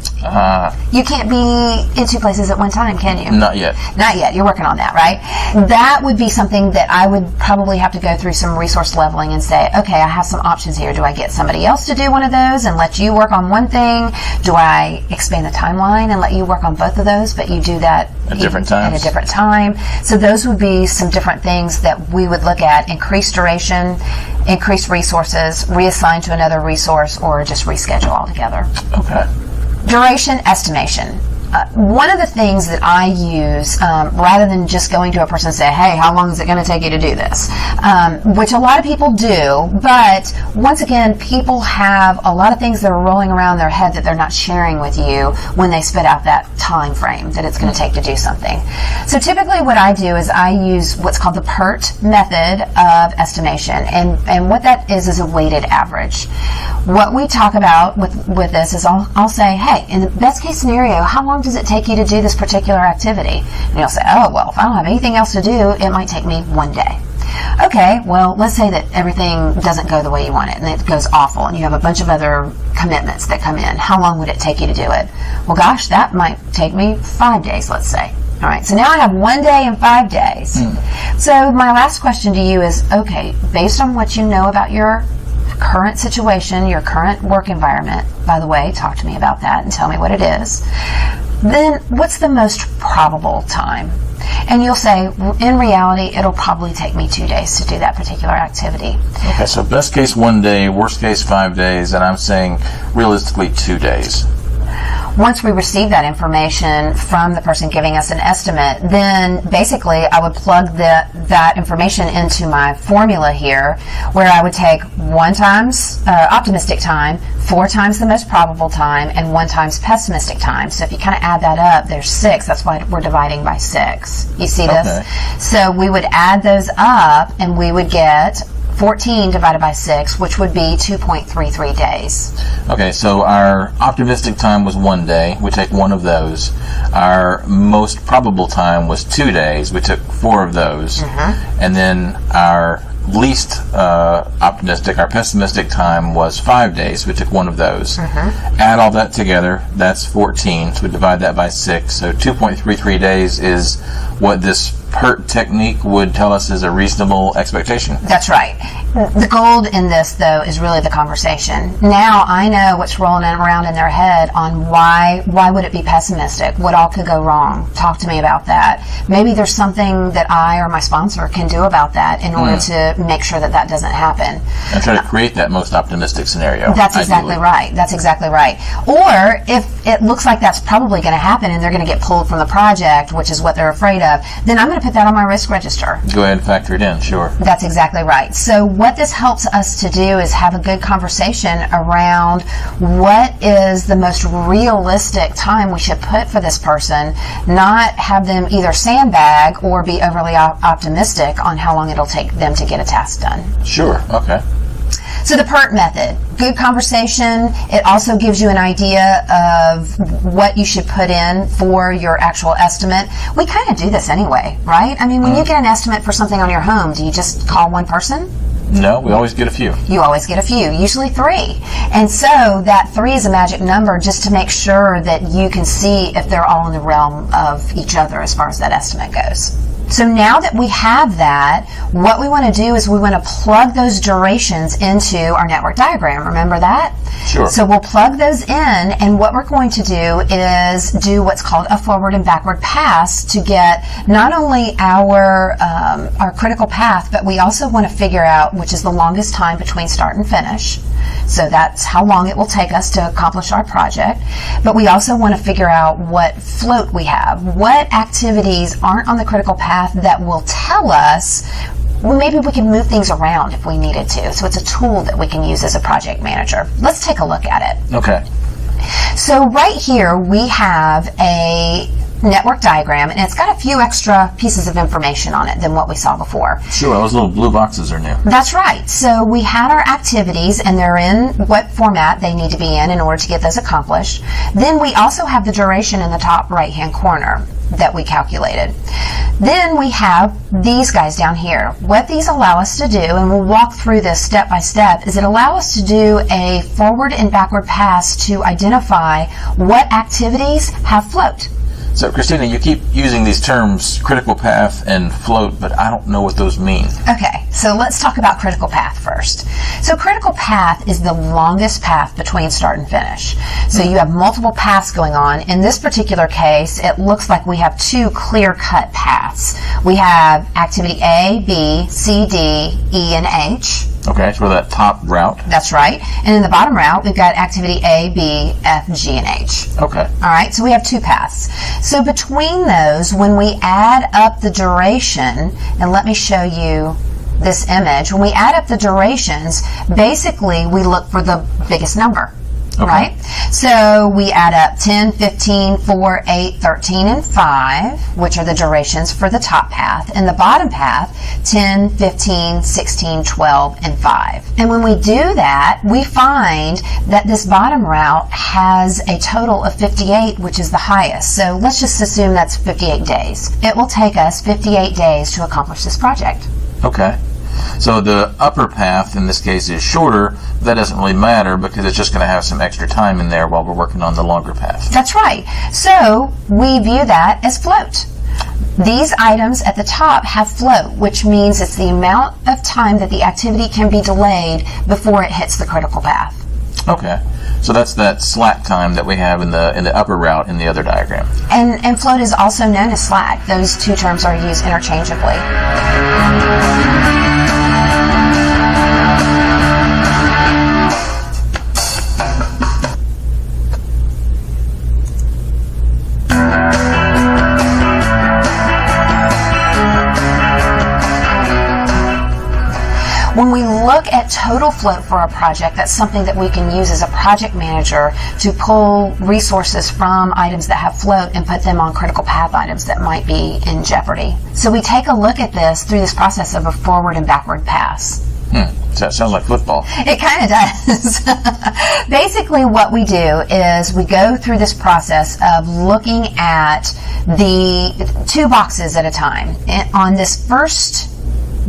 You can't be in 2 places at one time, can you? Not yet. Not yet. You're working on that, right? That would be something that I would probably have to go through some resource leveling and say, okay, I have some options here. Do I get somebody else to do one of those and let you work on one thing? Do I expand the timeline and let you work on both of those, but you do that at different times? At a different time. So those would be some different things that we would look at: increased duration, increased resources, reassign to another resource, or just reschedule altogether. Okay. Duration estimation. One of the things that I use, rather than just going to a person and say, hey, how long is it going to take you to do this? Which a lot of people do, but once again, people have a lot of things that are rolling around their head that they're not sharing with you when they spit out that time frame that it's going to take to do something. So typically what I do is I use what's called the PERT method of estimation, and what that is a weighted average. What we talk about with this is I'll say, hey, in the best case scenario, how long does it take you to do this particular activity? And you'll say, oh, well, if I don't have anything else to do, it might take me 1 day. Okay, well, let's say that everything doesn't go the way you want it and it goes awful and you have a bunch of other commitments that come in. How long would it take you to do it? Well, gosh, that might take me 5 days, let's say. All right, so now I have 1 day and 5 days. So my last question to you is, okay, based on what you know about your current situation, your current work environment, by the way, talk to me about that and tell me what it is, then what's the most probable time? And you'll say, in reality, it'll probably take me 2 days to do that particular activity. Okay, so best case 1 day, worst case 5 days, and I'm saying realistically 2 days. Once we receive that information from the person giving us an estimate, then basically I would plug that information into my formula here, where I would take 1 times optimistic time, 4 times the most probable time, and 1 times pessimistic time. So if you kind of add that up, there's 6. That's why we're dividing by 6. You see this? Okay. So we would add those up, and we would get 14 divided by 6, which would be 2.33 days. Okay, so our optimistic time was 1 day. We take 1 of those. Our most probable time was 2 days. We took 4 of those. And then our least optimistic, our pessimistic time was 5 days. We took 1 of those. Add all that together, that's 14. So we divide that by 6. So 2.33 days is what this PERT technique would tell us is a reasonable expectation. That's right. The gold in this, though, is really the conversation. Now I know what's rolling around in their head on why would it be pessimistic? What all could go wrong? Talk to me about that. Maybe there's something that I or my sponsor can do about that in order to make sure that that doesn't happen. And try to create that most optimistic scenario. That's exactly right. That's exactly right. Or if it looks like that's probably going to happen and they're going to get pulled from the project, which is what they're afraid of, then I'm going to put that on my risk register. Go ahead and factor it in, sure. That's exactly right. So what this helps us to do is have a good conversation around what is the most realistic time we should put for this person, not have them either sandbag or be overly optimistic on how long it'll take them to get a task done. Sure, okay. So the PERT method, good conversation. It also gives you an idea of what you should put in for your actual estimate. We kind of do this anyway, right? I mean, when you get an estimate for something on your home, do you just call one person? No, we always get a few. You always get a few, usually 3. And so that 3 is a magic number just to make sure that you can see if they're all in the realm of each other as far as that estimate goes. So now that we have that, what we want to do is we want to plug those durations into our network diagram. Remember that? Sure. So we'll plug those in, and what we're going to do is do what's called a forward and backward pass to get not only our critical path, but we also want to figure out which is the longest time between start and finish. So that's how long it will take us to accomplish our project. But we also want to figure out what float we have. What activities aren't on the critical path that will tell us, well, maybe we can move things around if we needed to. So it's a tool that we can use as a project manager. Let's take a look at it. Okay. So right here we have a network diagram, and it's got a few extra pieces of information on it than what we saw before. Sure, those little blue boxes are new. That's right. So we had our activities, and they're in what format they need to be in order to get those accomplished. Then we also have the duration in the top right-hand corner that we calculated. Then we have these guys down here. What these allow us to do, and we'll walk through this step by step, is it allows us to do a forward and backward pass to identify what activities have float. So, Christina, you keep using these terms, critical path and float, but I don't know what those mean. Okay, so let's talk about critical path first. So critical path is the longest path between start and finish. So you have multiple paths going on. In this particular case, it looks like we have 2 clear-cut paths. We have activity A, B, C, D, E, and H. Okay, so that top route. That's right. And in the bottom route, we've got activity A, B, F, G, and H. Okay. All right, so we have 2 paths. So between those, when we add up the duration, and let me show you this image, when we add up the durations, basically we look for the biggest number. Okay. Right? So we add up 10, 15, 4, 8, 13, and 5, which are the durations for the top path. And the bottom path, 10, 15, 16, 12, and 5. And when we do that, we find that this bottom route has a total of 58, which is the highest. So let's just assume that's 58 days. It will take us 58 days to accomplish this project. Okay. So the upper path, in this case, is shorter. That doesn't really matter because it's just going to have some extra time in there while we're working on the longer path. That's right. So we view that as float. These items at the top have float, which means it's the amount of time that the activity can be delayed before it hits the critical path. Okay. So that's that slack time that we have in the upper route in the other diagram. And float is also known as slack. Those 2 terms are used interchangeably. When we look at total float for a project, that's something that we can use as a project manager to pull resources from items that have float and put them on critical path items that might be in jeopardy. So we take a look at this through this process of a forward and backward pass. So that sounds like football. It kind of does. Basically what we do is we go through this process of looking at the 2 boxes at a time. And on this first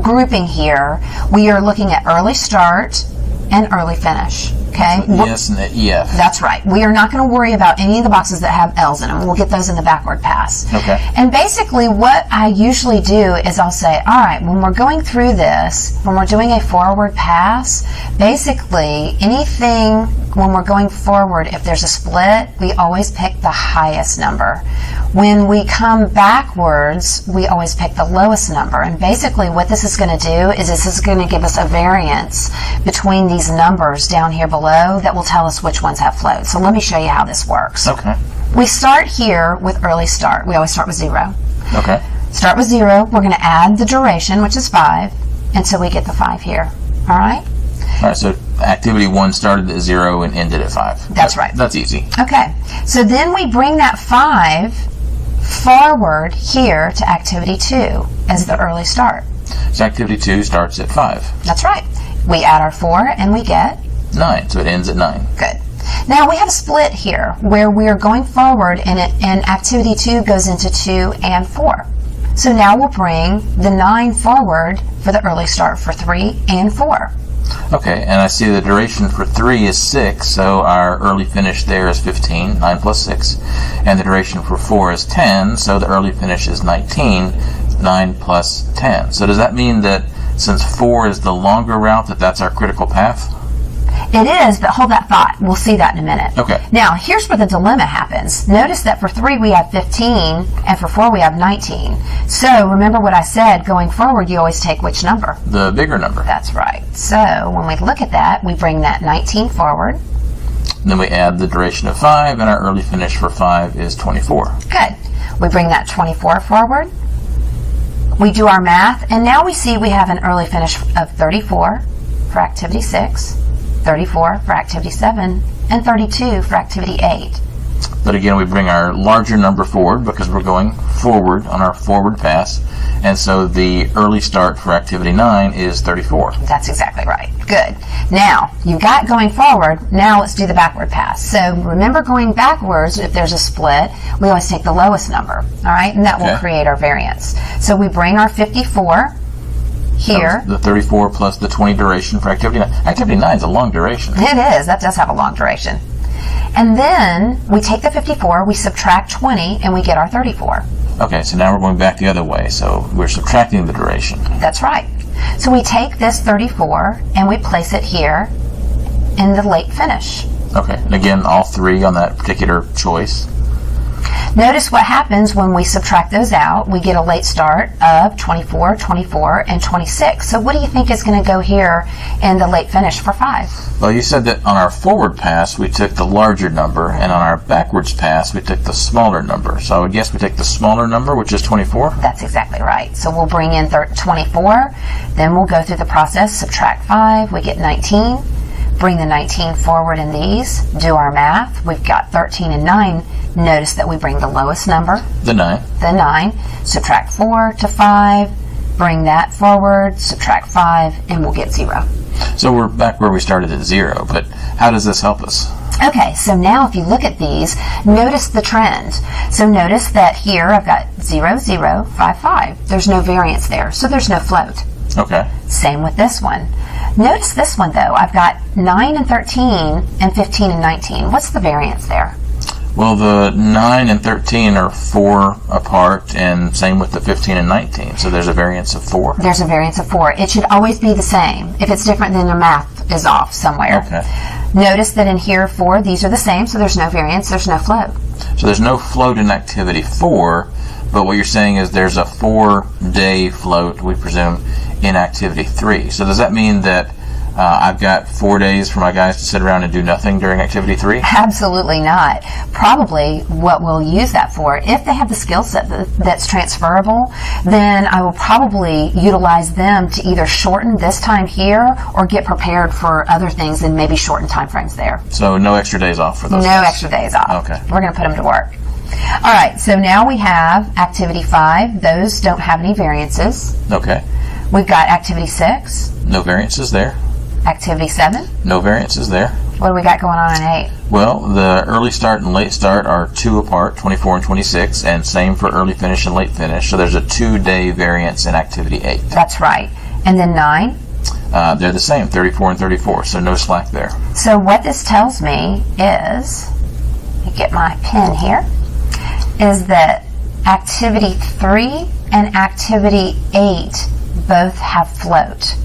grouping here, we are looking at early start and early finish. Okay? The ES and the EF. That's right. We are not going to worry about any of the boxes that have L's in them. We'll get those in the backward pass. Okay. And basically what I usually do is I'll say, all right, when we're going through this, when we're doing a forward pass, basically anything when we're going forward, if there's a split, we always pick the highest number. When we come backwards, we always pick the lowest number. And basically what this is going to do is this is going to give us a variance between these numbers down here below that will tell us which ones have float. So let me show you how this works. Okay. We start here with early start. We always start with 0. Okay. Start with 0. We're going to add the duration, which is 5, until we get the 5 here. All right? All right, so activity 1 started at 0 and ended at 5. That's right. That's easy. Okay. So then we bring that 5 forward here to activity 2 as the early start. So activity 2 starts at 5. That's right. We add our 4 and we get 9, so it ends at 9. good. Now we have a split here where we are going forward and activity 2 goes into 2 and 4. So now we'll bring the 9 forward for the early start for 3 and 4. Okay, and I see the duration for 3 is 6, so our early finish there is 15, 9 plus 6. And the duration for 4 is 10, so the early finish is 19, 9 plus 10. So does that mean that since 4 is the longer route, that's our critical path? It is, but hold that thought. We'll see that in a minute. Okay. Now, here's where the dilemma happens. Notice that for 3 we have 15, and for 4 we have 19. So remember what I said, going forward you always take which number? The bigger number. That's right. So when we look at that, we bring that 19 forward. Then we add the duration of 5, and our early finish for 5 is 24. Good. We bring that 24 forward. We do our math, and now we see we have an early finish of 34 for activity 6. 34 for activity 7, and 32 for activity 8. But again, we bring our larger number forward because we're going forward on our forward pass. And so the early start for activity 9 is 34. That's exactly right. Good. Now, you've got going forward. Now let's do the backward pass. So remember going backwards, if there's a split, we always take the lowest number. All right? And that will create our variance. So we bring our 54 here. The 34 plus the 20 duration for activity 9. Activity 9 is a long duration. It is. That does have a long duration. And then we take the 54, we subtract 20, and we get our 34. Okay, so now we're going back the other way. So we're subtracting the duration. That's right. So we take this 34 and we place it here in the late finish. Okay, and again, all 3 on that particular choice. Notice what happens when we subtract those out. We get a late start of 24, 24, and 26. So what do you think is going to go here in the late finish for 5? Well, you said that on our forward pass, we took the larger number, and on our backwards pass, we took the smaller number. So I would guess we take the smaller number, which is 24? That's exactly right. So we'll bring in 24, then we'll go through the process, subtract 5, we get 19, bring the 19 forward in these, do our math. We've got 13 and 9. Notice that we bring the lowest number, The 9. the 9, subtract 4 to 5, bring that forward, subtract 5, and we'll get 0. So we're back where we started at 0, but how does this help us? Okay, so now if you look at these, notice the trend. So notice that here I've got 0, 0, 5, 5. There's no variance there, so there's no float. Okay. Same with this one. Notice this one though. I've got 9 and 13 and 15 and 19. What's the variance there? Well, the 9 and 13 are 4 apart, and same with the 15 and 19. So there's a variance of 4. There's a variance of 4. It should always be the same. If it's different, then your math is off somewhere. Okay. Notice that in here 4, these are the same, so there's no variance, there's no float. So there's no float in activity 4, but what you're saying is there's a 4-day float, we presume, in activity 3. So does that mean that I've got 4 days for my guys to sit around and do nothing during activity 3? Absolutely not. Probably what we'll use that for, if they have the skill set that's transferable, then I will probably utilize them to either shorten this time here or get prepared for other things and maybe shorten time frames there. So no extra days off for those No guys? extra days off. Okay. We're going to put them to work. All right, so now we have activity 5. Those don't have any variances. Okay. We've got activity 6, No variances there? activity 7. No variances there? What do we got going on in 8? Well, the early start and late start are 2 apart, 24 and 26, and same for early finish and late finish. So there's a 2-day variance in activity 8. That's right. And then 9? they're the same, 34 and 34, so no slack there. So what this tells me is, let me get my pen here, is that activity 3 and activity 8 both have float.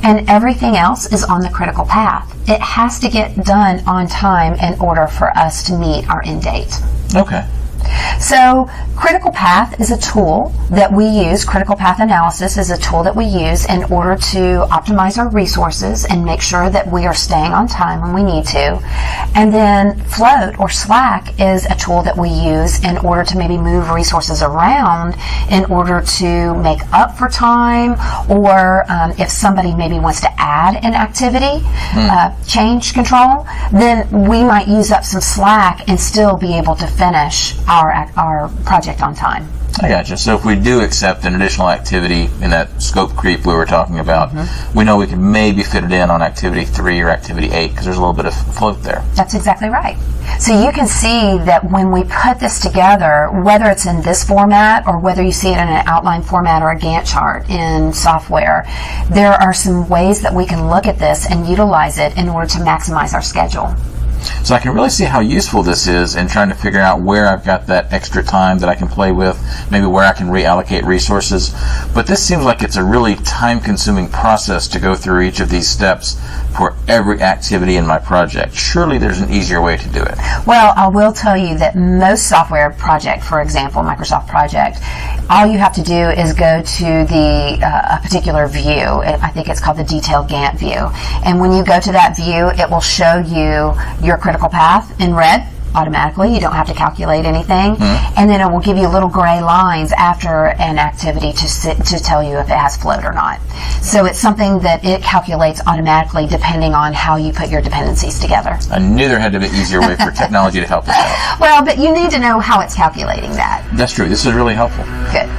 And everything else is on the critical path. It has to get done on time in order for us to meet our end date. Okay. So critical path is a tool that we use. Critical path analysis is a tool that we use in order to optimize our resources and make sure that we are staying on time when we need to. And then float or slack is a tool that we use in order to maybe move resources around in order to make up for time, or if somebody maybe wants to add an activity, change control, then we might use up some slack and still be able to finish our project on time. I gotcha. So if we do accept an additional activity in that scope creep we were talking about, we know we can maybe fit it in on activity 3 or activity 8 because there's a little bit of float there. That's exactly right. So you can see that when we put this together, whether it's in this format or whether you see it in an outline format or a Gantt chart in software, there are some ways that we can look at this and utilize it in order to maximize our schedule. So I can really see how useful this is in trying to figure out where I've got that extra time that I can play with, maybe where I can reallocate resources. But this seems like it's a really time-consuming process to go through each of these steps for every activity in my project. Surely there's an easier way to do it. Well, I will tell you that most software project, for example, Microsoft Project, all you have to do is go to the a particular view. I think it's called the detailed Gantt view. And when you go to that view, it will show you your critical path in red automatically. You don't have to calculate anything. And then it will give you little gray lines after an activity to tell you if it has float or not. So it's something that it calculates automatically depending on how you put your dependencies together. I knew there had to be an easier way for technology to help us out. Well, but you need to know how it's calculating that. That's true. This is really helpful. Good.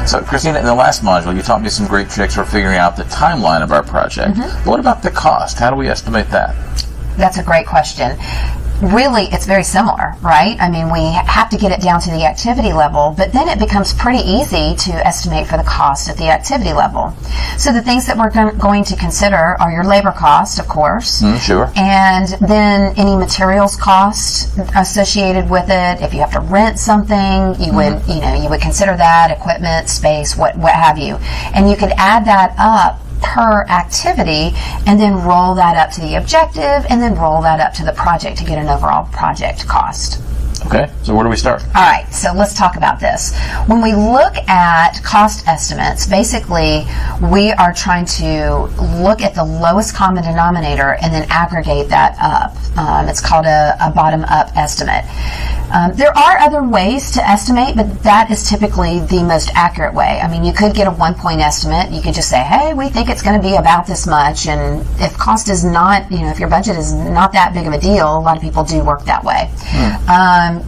So, Christina, in the last module, you taught me some great tricks for figuring out the timeline of our project. But what about the cost? How do we estimate that? That's a great question. Really, it's very similar, right? I mean, we have to get it down to the activity level, but then it becomes pretty easy to estimate for the cost at the activity level. So the things that we're going to consider are your labor cost, of course. Sure. And then any materials cost associated with it. If you have to rent something, you would, you would consider that, equipment, space, what have you. And you could add that up per activity and then roll that up to the objective and then roll that up to the project to get an overall project cost. Okay, so where do we start? All right, so let's talk about this. When we look at cost estimates, basically we are trying to look at the lowest common denominator and then aggregate that up. It's called a bottom-up estimate. There are other ways to estimate, but that is typically the most accurate way. I mean, you could get a one-point estimate. You could just say, hey, we think it's going to be about this much, and if cost is not, if your budget is not that big of a deal, a lot of people do work that way.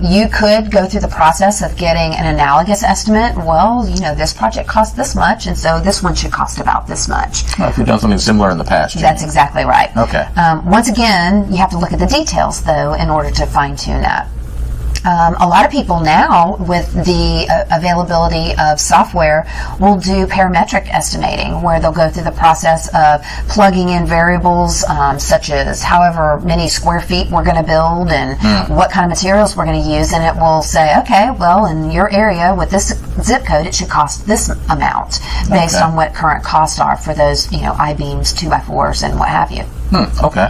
You could go through the process of getting an analogous estimate. Well, this project cost this much, and so this one should cost about this much. Well, if you've done something similar in the past. That's exactly right. Okay. Once again, you have to look at the details, though, in order to fine-tune that. A lot of people now, with the availability of software, will do parametric estimating, where they'll go through the process of plugging in variables such as however many square feet we're going to build and what kind of materials we're going to use, and it will say, okay, well, in your area with this zip code, it should cost this amount based on what current costs are for those, I-beams, 2x4s, and what have you. Okay.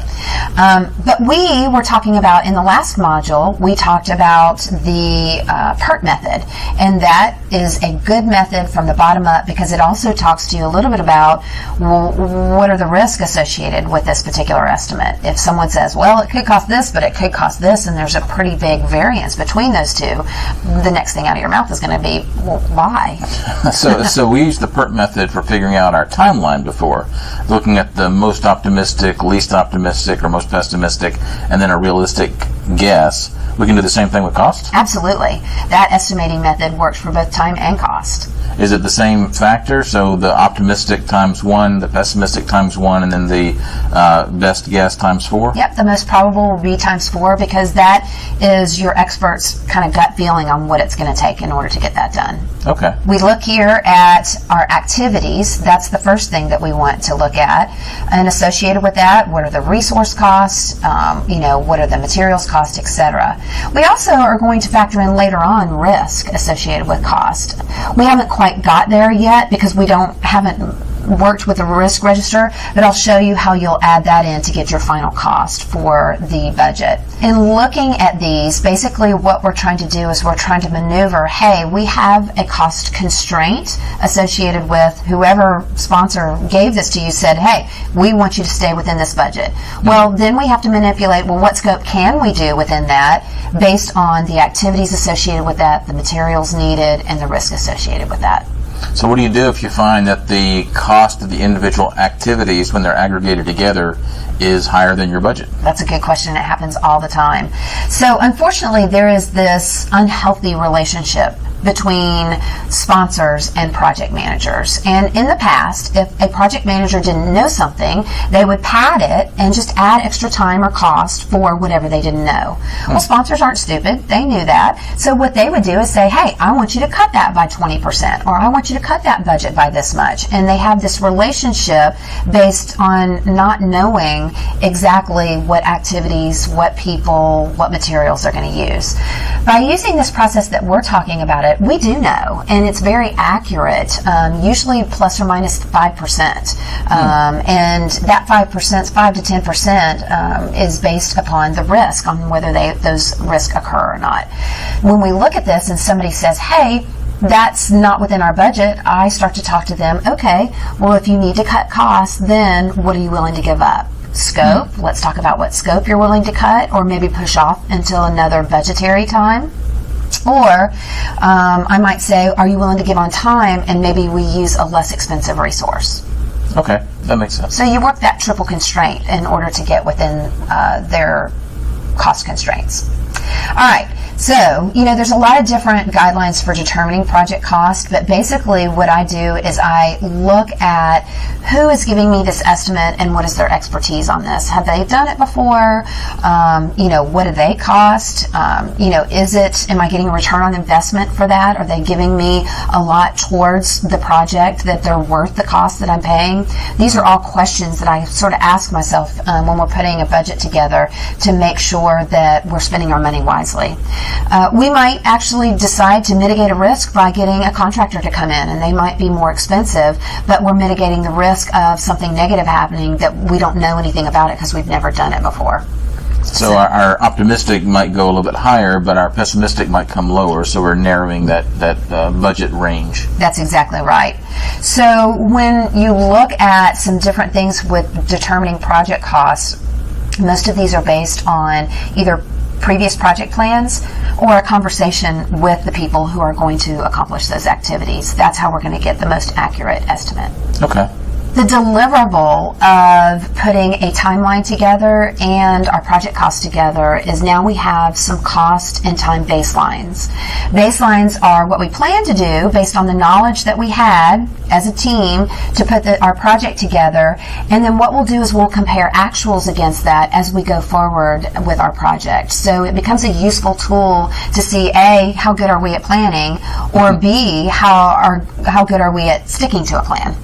But we were talking about, in the last module, we talked about the PERT method. And that is a good method from the bottom up because it also talks to you a little bit about what are the risks associated with this particular estimate. If someone says, well, it could cost this, but it could cost this, and there's a pretty big variance between those two, the next thing out of your mouth is going to be, well, why? So we used the PERT method for figuring out our timeline before, looking at the most optimistic, least optimistic, or most pessimistic, and then a realistic guess. We can do the same thing with cost? Absolutely. That estimating method works for both time and cost. Is it the same factor? So the optimistic times 1, the pessimistic times 1, and then the best guess times 4? Yep, the most probable will be times 4 because that is your expert's kind of gut feeling on what it's going to take in order to get that done. Okay. We look here at our activities. That's the first thing that we want to look at. And associated with that, what are the resource costs, what are the materials costs, etc. We also are going to factor in later on risk associated with cost. We haven't quite got there yet because we haven't worked with a risk register, but I'll show you how you'll add that in to get your final cost for the budget. In looking at these, basically what we're trying to do is we're trying to maneuver, hey, we have a cost constraint associated with whoever sponsor gave this to you said, hey, we want you to stay within this budget. Well, then we have to manipulate, well, what scope can we do within that based on the activities associated with that, the materials needed, and the risk associated with that. So what do you do if you find that the cost of the individual activities, when they're aggregated together, is higher than your budget? That's a good question. It happens all the time. So unfortunately, there is this unhealthy relationship between sponsors and project managers. And in the past, if a project manager didn't know something, they would pad it and just add extra time or cost for whatever they didn't know. Well, sponsors aren't stupid. They knew that. So what they would do is say, hey, I want you to cut that by 20%, or I want you to cut that budget by this much. And they have this relationship based on not knowing exactly what activities, what people, what materials they're going to use. By using this process that we're talking about, we do know, and it's very accurate, usually plus or minus 5%. And that 5%, 5 to 10%, is based upon the risk, on whether those risks occur or not. When we look at this and somebody says, hey, that's not within our budget, I start to talk to them, okay, well, if you need to cut costs, then what are you willing to give up? Scope, let's talk about what scope you're willing to cut, or maybe push off until another budgetary time. Or I might say, are you willing to give on time, and maybe we use a less expensive resource? Okay, that makes sense. So you work that triple constraint in order to get within their cost constraints. All right. So, there's a lot of different guidelines for determining project cost, but basically what I do is I look at who is giving me this estimate and what is their expertise on this. Have they done it before? What do they cost? Am I getting a return on investment for that? Are they giving me a lot towards the project that they're worth the cost that I'm paying? These are all questions that I sort of ask myself when we're putting a budget together to make sure that we're spending our money wisely. We might actually decide to mitigate a risk by getting a contractor to come in, and they might be more expensive, but we're mitigating the risk of something negative happening that we don't know anything about it because we've never done it before. So our optimistic might go a little bit higher, but our pessimistic might come lower, so we're narrowing that budget range. That's exactly right. So when you look at some different things with determining project costs, most of these are based on either previous project plans or a conversation with the people who are going to accomplish those activities. That's how we're going to get the most accurate estimate. Okay. The deliverable of putting a timeline together and our project costs together is now we have some cost and time baselines. Baselines are what we plan to do based on the knowledge that we had as a team to put our project together, and then what we'll do is we'll compare actuals against that as we go forward with our project. So it becomes a useful tool to see A, how good are we at planning, or B, how good are we at sticking to a plan.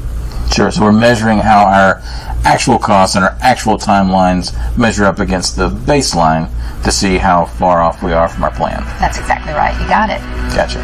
Sure. So we're measuring how our actual costs and our actual timelines measure up against the baseline to see how far off we are from our plan. That's exactly right. You got it. Gotcha.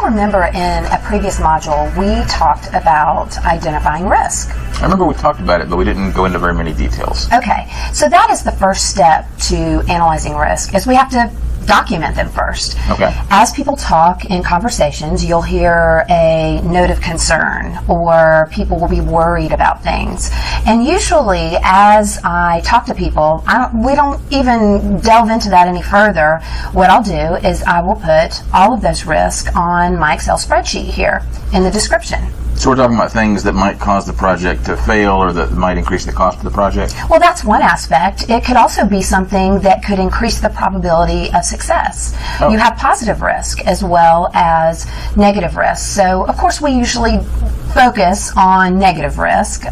Remember in a previous module, we talked about identifying risk. I remember we talked about it, but we didn't go into very many details. Okay, so that is the first step to analyzing risk, is we have to document them first. Okay. As people talk in conversations, you'll hear a note of concern, or people will be worried about things. And usually, as I talk to people, we don't even delve into that any further. What I'll do is I will put all of those risks on my Excel spreadsheet here in the description. So we're talking about things that might cause the project to fail or that might increase the cost of the project? Well, that's one aspect. It could also be something that could increase the probability of success. Oh. You have positive risk as well as negative risk. So, of course, we usually focus on negative risk.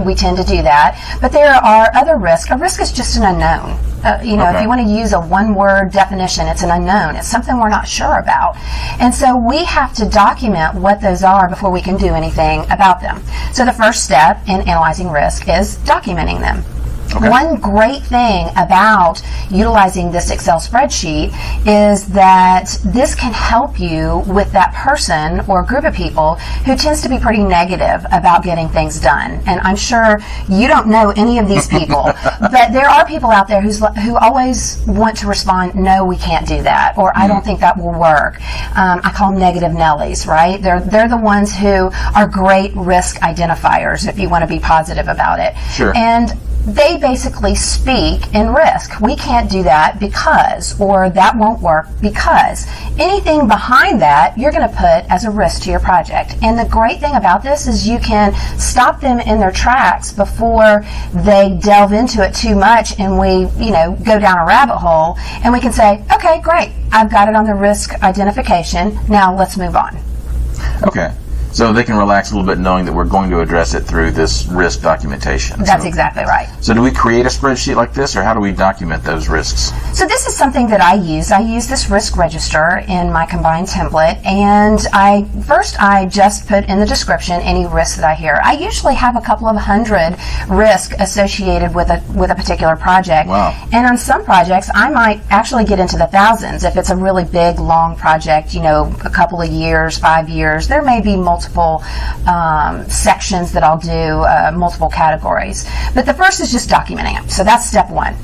We tend to do that. But there are other risks. A risk is just an unknown. If you want to use a one-word definition, it's an unknown. It's something we're not sure about. And so we have to document what those are before we can do anything about them. So the first step in analyzing risk is documenting them. Okay. One great thing about utilizing this Excel spreadsheet is that this can help you with that person or group of people who tends to be pretty negative about getting things done. And I'm sure you don't know any of these people, but there are people out there who always want to respond, no, we can't do that, or I don't think that will work. I call them negative Nellies, right? They're the ones who are great risk identifiers if you want to be positive about it. Sure. And they basically speak in risk. We can't do that because, or that won't work because. Anything behind that, you're going to put as a risk to your project. And the great thing about this is you can stop them in their tracks before they delve into it too much and we, go down a rabbit hole, and we can say, okay, great, I've got it on the risk identification. Now let's move on. Okay. So they can relax a little bit knowing that we're going to address it through this risk documentation. That's exactly right. So do we create a spreadsheet like this, or how do we document those risks? So this is something that I use. I use this risk register in my combined template, and I just put in the description any risks that I hear. I usually have a couple of hundred risks associated with a particular project. Wow. And on some projects, I might actually get into the thousands. If it's a really big, long project, a couple of years, 5 years, there may be multiple sections that I'll do, multiple categories. But the first is just documenting them. So that's step one.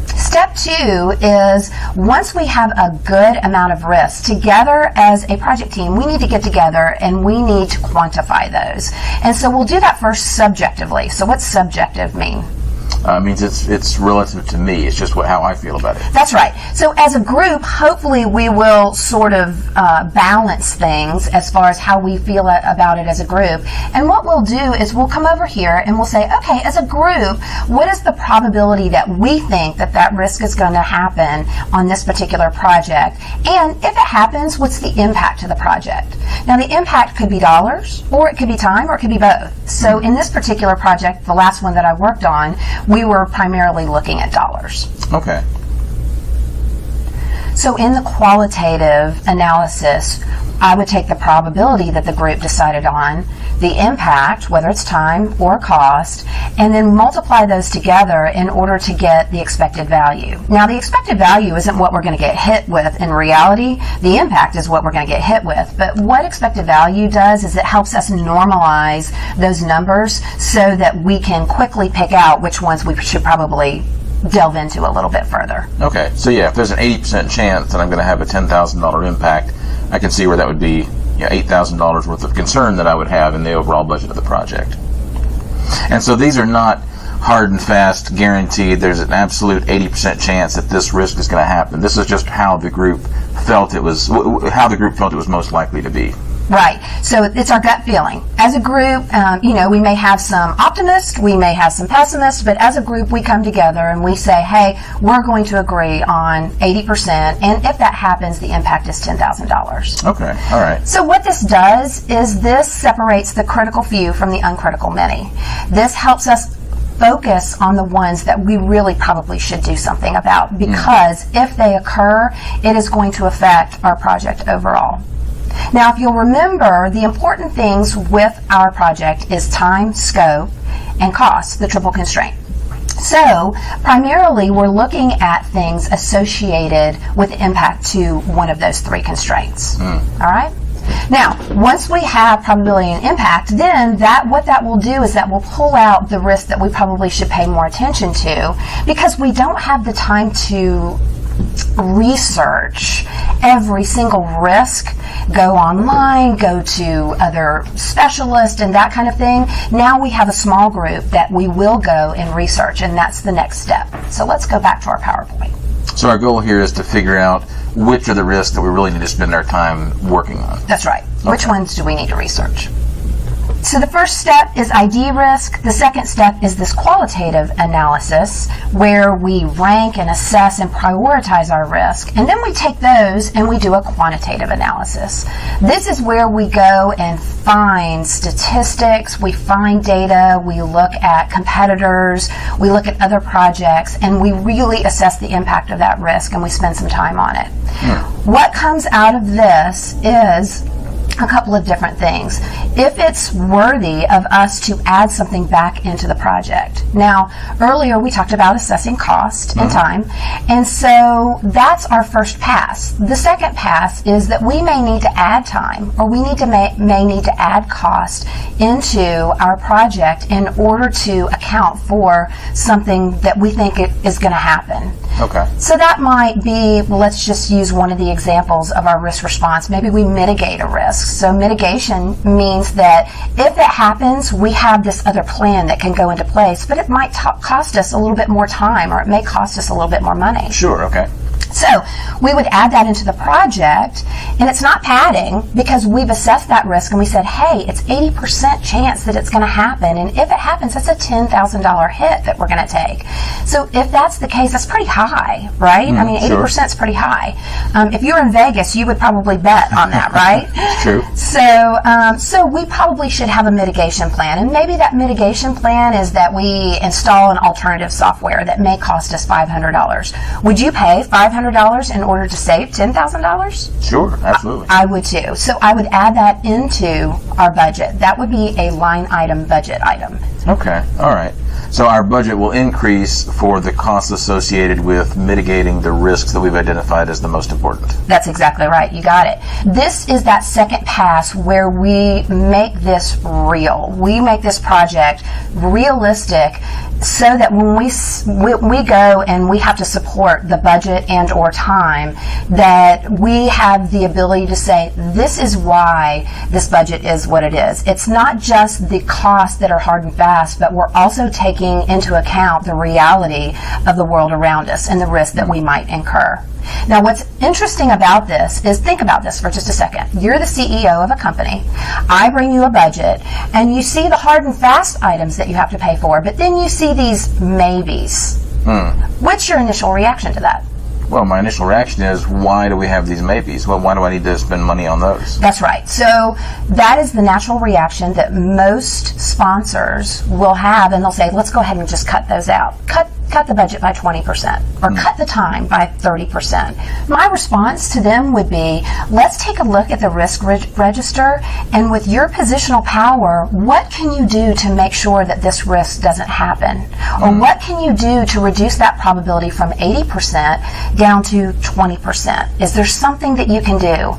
Step two is once we have a good amount of risks together as a project team, we need to get together and we need to quantify those. And so we'll do that first subjectively. So what's subjective mean? Means it's relative to me. It's just how I feel about it. That's right. So as a group, hopefully we will sort of balance things as far as how we feel about it as a group. And what we'll do is we'll come over here and we'll say, okay, as a group, what is the probability that we think that risk is going to happen on this particular project? And if it happens, what's the impact to the project? Now, the impact could be dollars, or it could be time, or it could be both. So in this particular project, the last one that I worked on, we were primarily looking at dollars. Okay. So in the qualitative analysis, I would take the probability that the group decided on, the impact, whether it's time or cost, and then multiply those together in order to get the expected value. Now, the expected value isn't what we're going to get hit with in reality. The impact is what we're going to get hit with. But what expected value does is it helps us normalize those numbers so that we can quickly pick out which ones we should probably delve into a little bit further. Okay, so yeah, if there's an 80% chance that I'm going to have a $10,000 impact, I can see where that would be $8,000 worth of concern that I would have in the overall budget of the project. And so these are not hard and fast, guaranteed. There's an absolute 80% chance that this risk is going to happen. This is just how the group felt it was most likely to be. Right. So it's our gut feeling. As a group, we may have some optimists, we may have some pessimists, but as a group, we come together and we say, hey, we're going to agree on 80%, and if that happens, the impact is $10,000. Okay. All right. So what this does is this separates the critical few from the uncritical many. This helps us focus on the ones that we really probably should do something about, because if they occur, it is going to affect our project overall. Now, if you'll remember, the important things with our project is time, scope, and cost, the triple constraint. So, primarily, we're looking at things associated with impact to one of those three constraints. All right? Now, once we have probability and impact, then what that will do is that will pull out the risk that we probably should pay more attention to, because we don't have the time to research every single risk, go online, go to other specialists and that kind of thing. Now we have a small group that we will go and research, and that's the next step. So let's go back to our PowerPoint. So our goal here is to figure out which are the risks that we really need to spend our time working on. That's right. Which ones do we need to research? So the first step is ID risk. The second step is this qualitative analysis where we rank and assess and prioritize our risk. And then we take those and we do a quantitative analysis. This is where we go and find statistics, we find data, we look at competitors, we look at other projects, and we really assess the impact of that risk and we spend some time on it. What comes out of this is a couple of different things. If it's worthy of us to add something back into the project. Now, earlier we talked about assessing cost and time, and so that's our first pass. The second pass is that we may need to add time, or we need to may need to add cost into our project in order to account for something that we think is going to happen. Okay. So that might be, well, let's just use one of the examples of our risk response. Maybe we mitigate a risk. So mitigation means that if it happens, we have this other plan that can go into place, but it might cost us a little bit more time, or it may cost us a little bit more money. Sure, okay. So we would add that into the project, and it's not padding because we've assessed that risk and we said, hey, it's 80% chance that it's going to happen, and if it happens, that's a $10,000 hit that we're going to take. So if that's the case, that's pretty high, right? I mean, 80% is pretty high. If you're in Vegas, you would probably bet on that, right? True. So we probably should have a mitigation plan, and maybe that mitigation plan is that we install an alternative software that may cost us $500. Would you pay $500 in order to save $10,000? Sure, absolutely. I would too. So I would add that into our budget. That would be a line item budget item. Okay, all right. So our budget will increase for the costs associated with mitigating the risks that we've identified as the most important. That's exactly right. You got it. This is that second pass where we make this real. We make this project realistic so that when we go and we have to support the budget and or time, that we have the ability to say, this is why this budget is what it is. It's not just the costs that are hard and fast, but we're also taking into account the reality of the world around us and the risk that we might incur. Now, what's interesting about this is, think about this for just a second. You're the CEO of a company. I bring you a budget, and you see the hard and fast items that you have to pay for, but then you see these maybes. What's your initial reaction to that? Well, my initial reaction is, why do we have these maybes? Well, why do I need to spend money on those? That's right. So that is the natural reaction that most sponsors will have, and they'll say, let's go ahead and just cut those out. Cut the budget by 20%, or cut the time by 30%. My response to them would be, let's take a look at the risk register, and with your positional power, what can you do to make sure that this risk doesn't happen? Or what can you do to reduce that probability from 80% down to 20%? Is there something that you can do?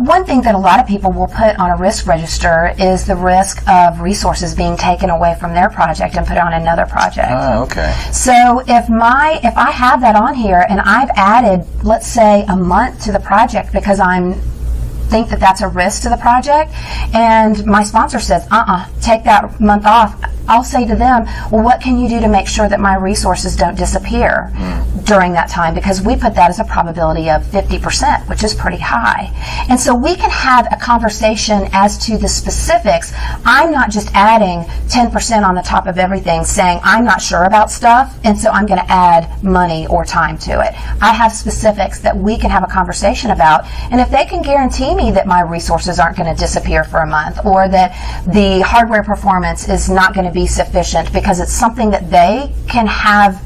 One thing that a lot of people will put on a risk register is the risk of resources being taken away from their project and put on another project. Okay. So if I have that on here and I've added, let's say, a month to the project because think that that's a risk to the project, and my sponsor says, take that month off, I'll say to them, well, what can you do to make sure that my resources don't disappear during that time? Because we put that as a probability of 50%, which is pretty high. And so we can have a conversation as to the specifics. I'm not just adding 10% on the top of everything, saying I'm not sure about stuff, and so I'm going to add money or time to it. I have specifics that we can have a conversation about, and if they can guarantee me that my resources aren't going to disappear for a month, or that the hardware performance is not going to be sufficient because it's something that they can have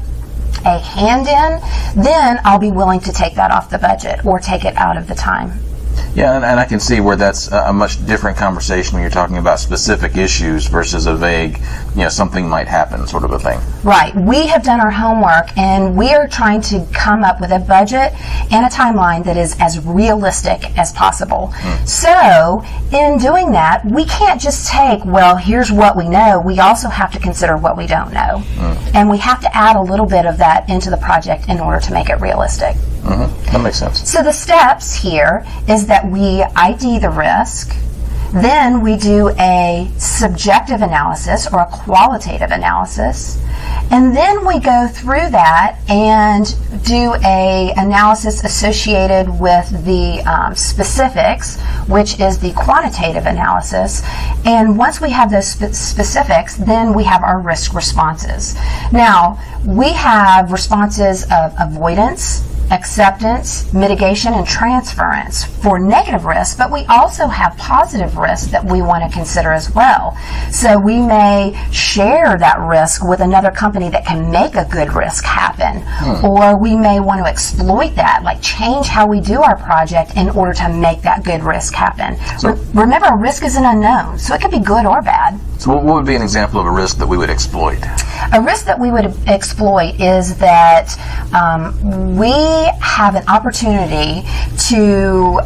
a hand in, then I'll be willing to take that off the budget or take it out of the time. Yeah, and I can see where that's a much different conversation when you're talking about specific issues versus a vague, something might happen sort of a thing. Right. We have done our homework, and we are trying to come up with a budget and a timeline that is as realistic as possible. So, in doing that, we can't just take, well, here's what we know. We also have to consider what we don't know. And we have to add a little bit of that into the project in order to make it realistic. That makes sense. So the steps here is that we ID the risk, then we do a subjective analysis or a qualitative analysis, and then we go through that and do a analysis associated with the specifics, which is the quantitative analysis. And once we have those specifics, then we have our risk responses. Now, we have responses of avoidance, acceptance, mitigation, and transference for negative risk, but we also have positive risk that we want to consider as well. So we may share that risk with another company that can make a good risk happen, or we may want to exploit that, like change how we do our project in order to make that good risk happen. So, remember, risk is an unknown, so it could be good or bad. So what would be an example of a risk that we would exploit? A risk that we would exploit is that we have an opportunity to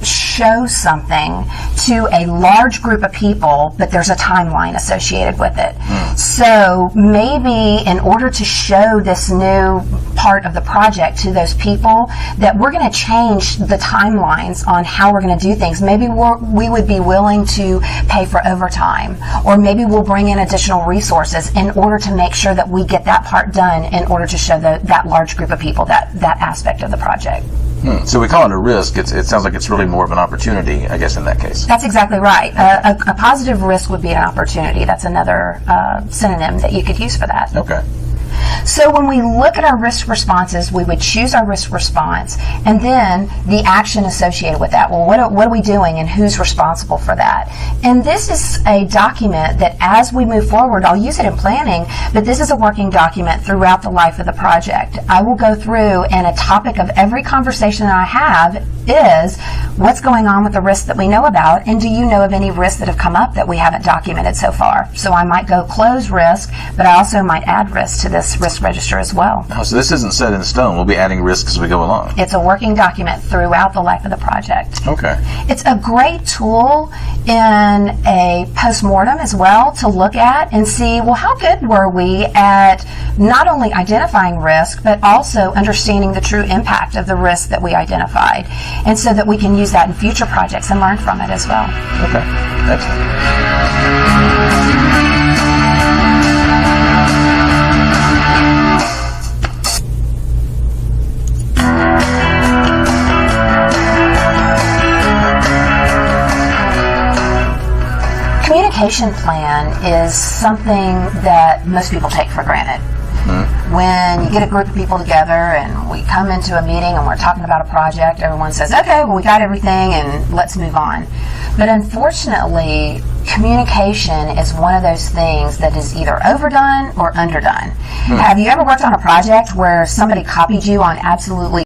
show something to a large group of people, but there's a timeline associated with it. So maybe in order to show this new part of the project to those people, that we're going to change the timelines on how we're going to do things. Maybe we would be willing to pay for overtime, or maybe we'll bring in additional resources in order to make sure that we get that part done in order to show that large group of people that aspect of the project. So we call it a risk. It sounds like it's really more of an opportunity, I guess, in that case. That's exactly right. A positive risk would be an opportunity. That's another synonym that you could use for that. Okay. So when we look at our risk responses, we would choose our risk response and then the action associated with that. Well, what are we doing and who's responsible for that? And this is a document that as we move forward, I'll use it in planning, but this is a working document throughout the life of the project. I will go through, and a topic of every conversation that I have is what's going on with the risks that we know about, and do you know of any risks that have come up that we haven't documented so far? So I might go close risk, but I also might add risk to this risk register as well. Oh, so this isn't set in stone. We'll be adding risks as we go along. It's a working document throughout the life of the project. Okay. It's a great tool in a postmortem as well to look at and see, well, how good were we at not only identifying risk, but also understanding the true impact of the risk that we identified, and so that we can use that in future projects and learn from it as well. Okay. Excellent. Communication plan is something that most people take for granted. When you get a group of people together and we come into a meeting and we're talking about a project, everyone says, okay, well, we got everything and let's move on. But unfortunately, communication is one of those things that is either overdone or underdone. Have you ever worked on a project where somebody copied you on absolutely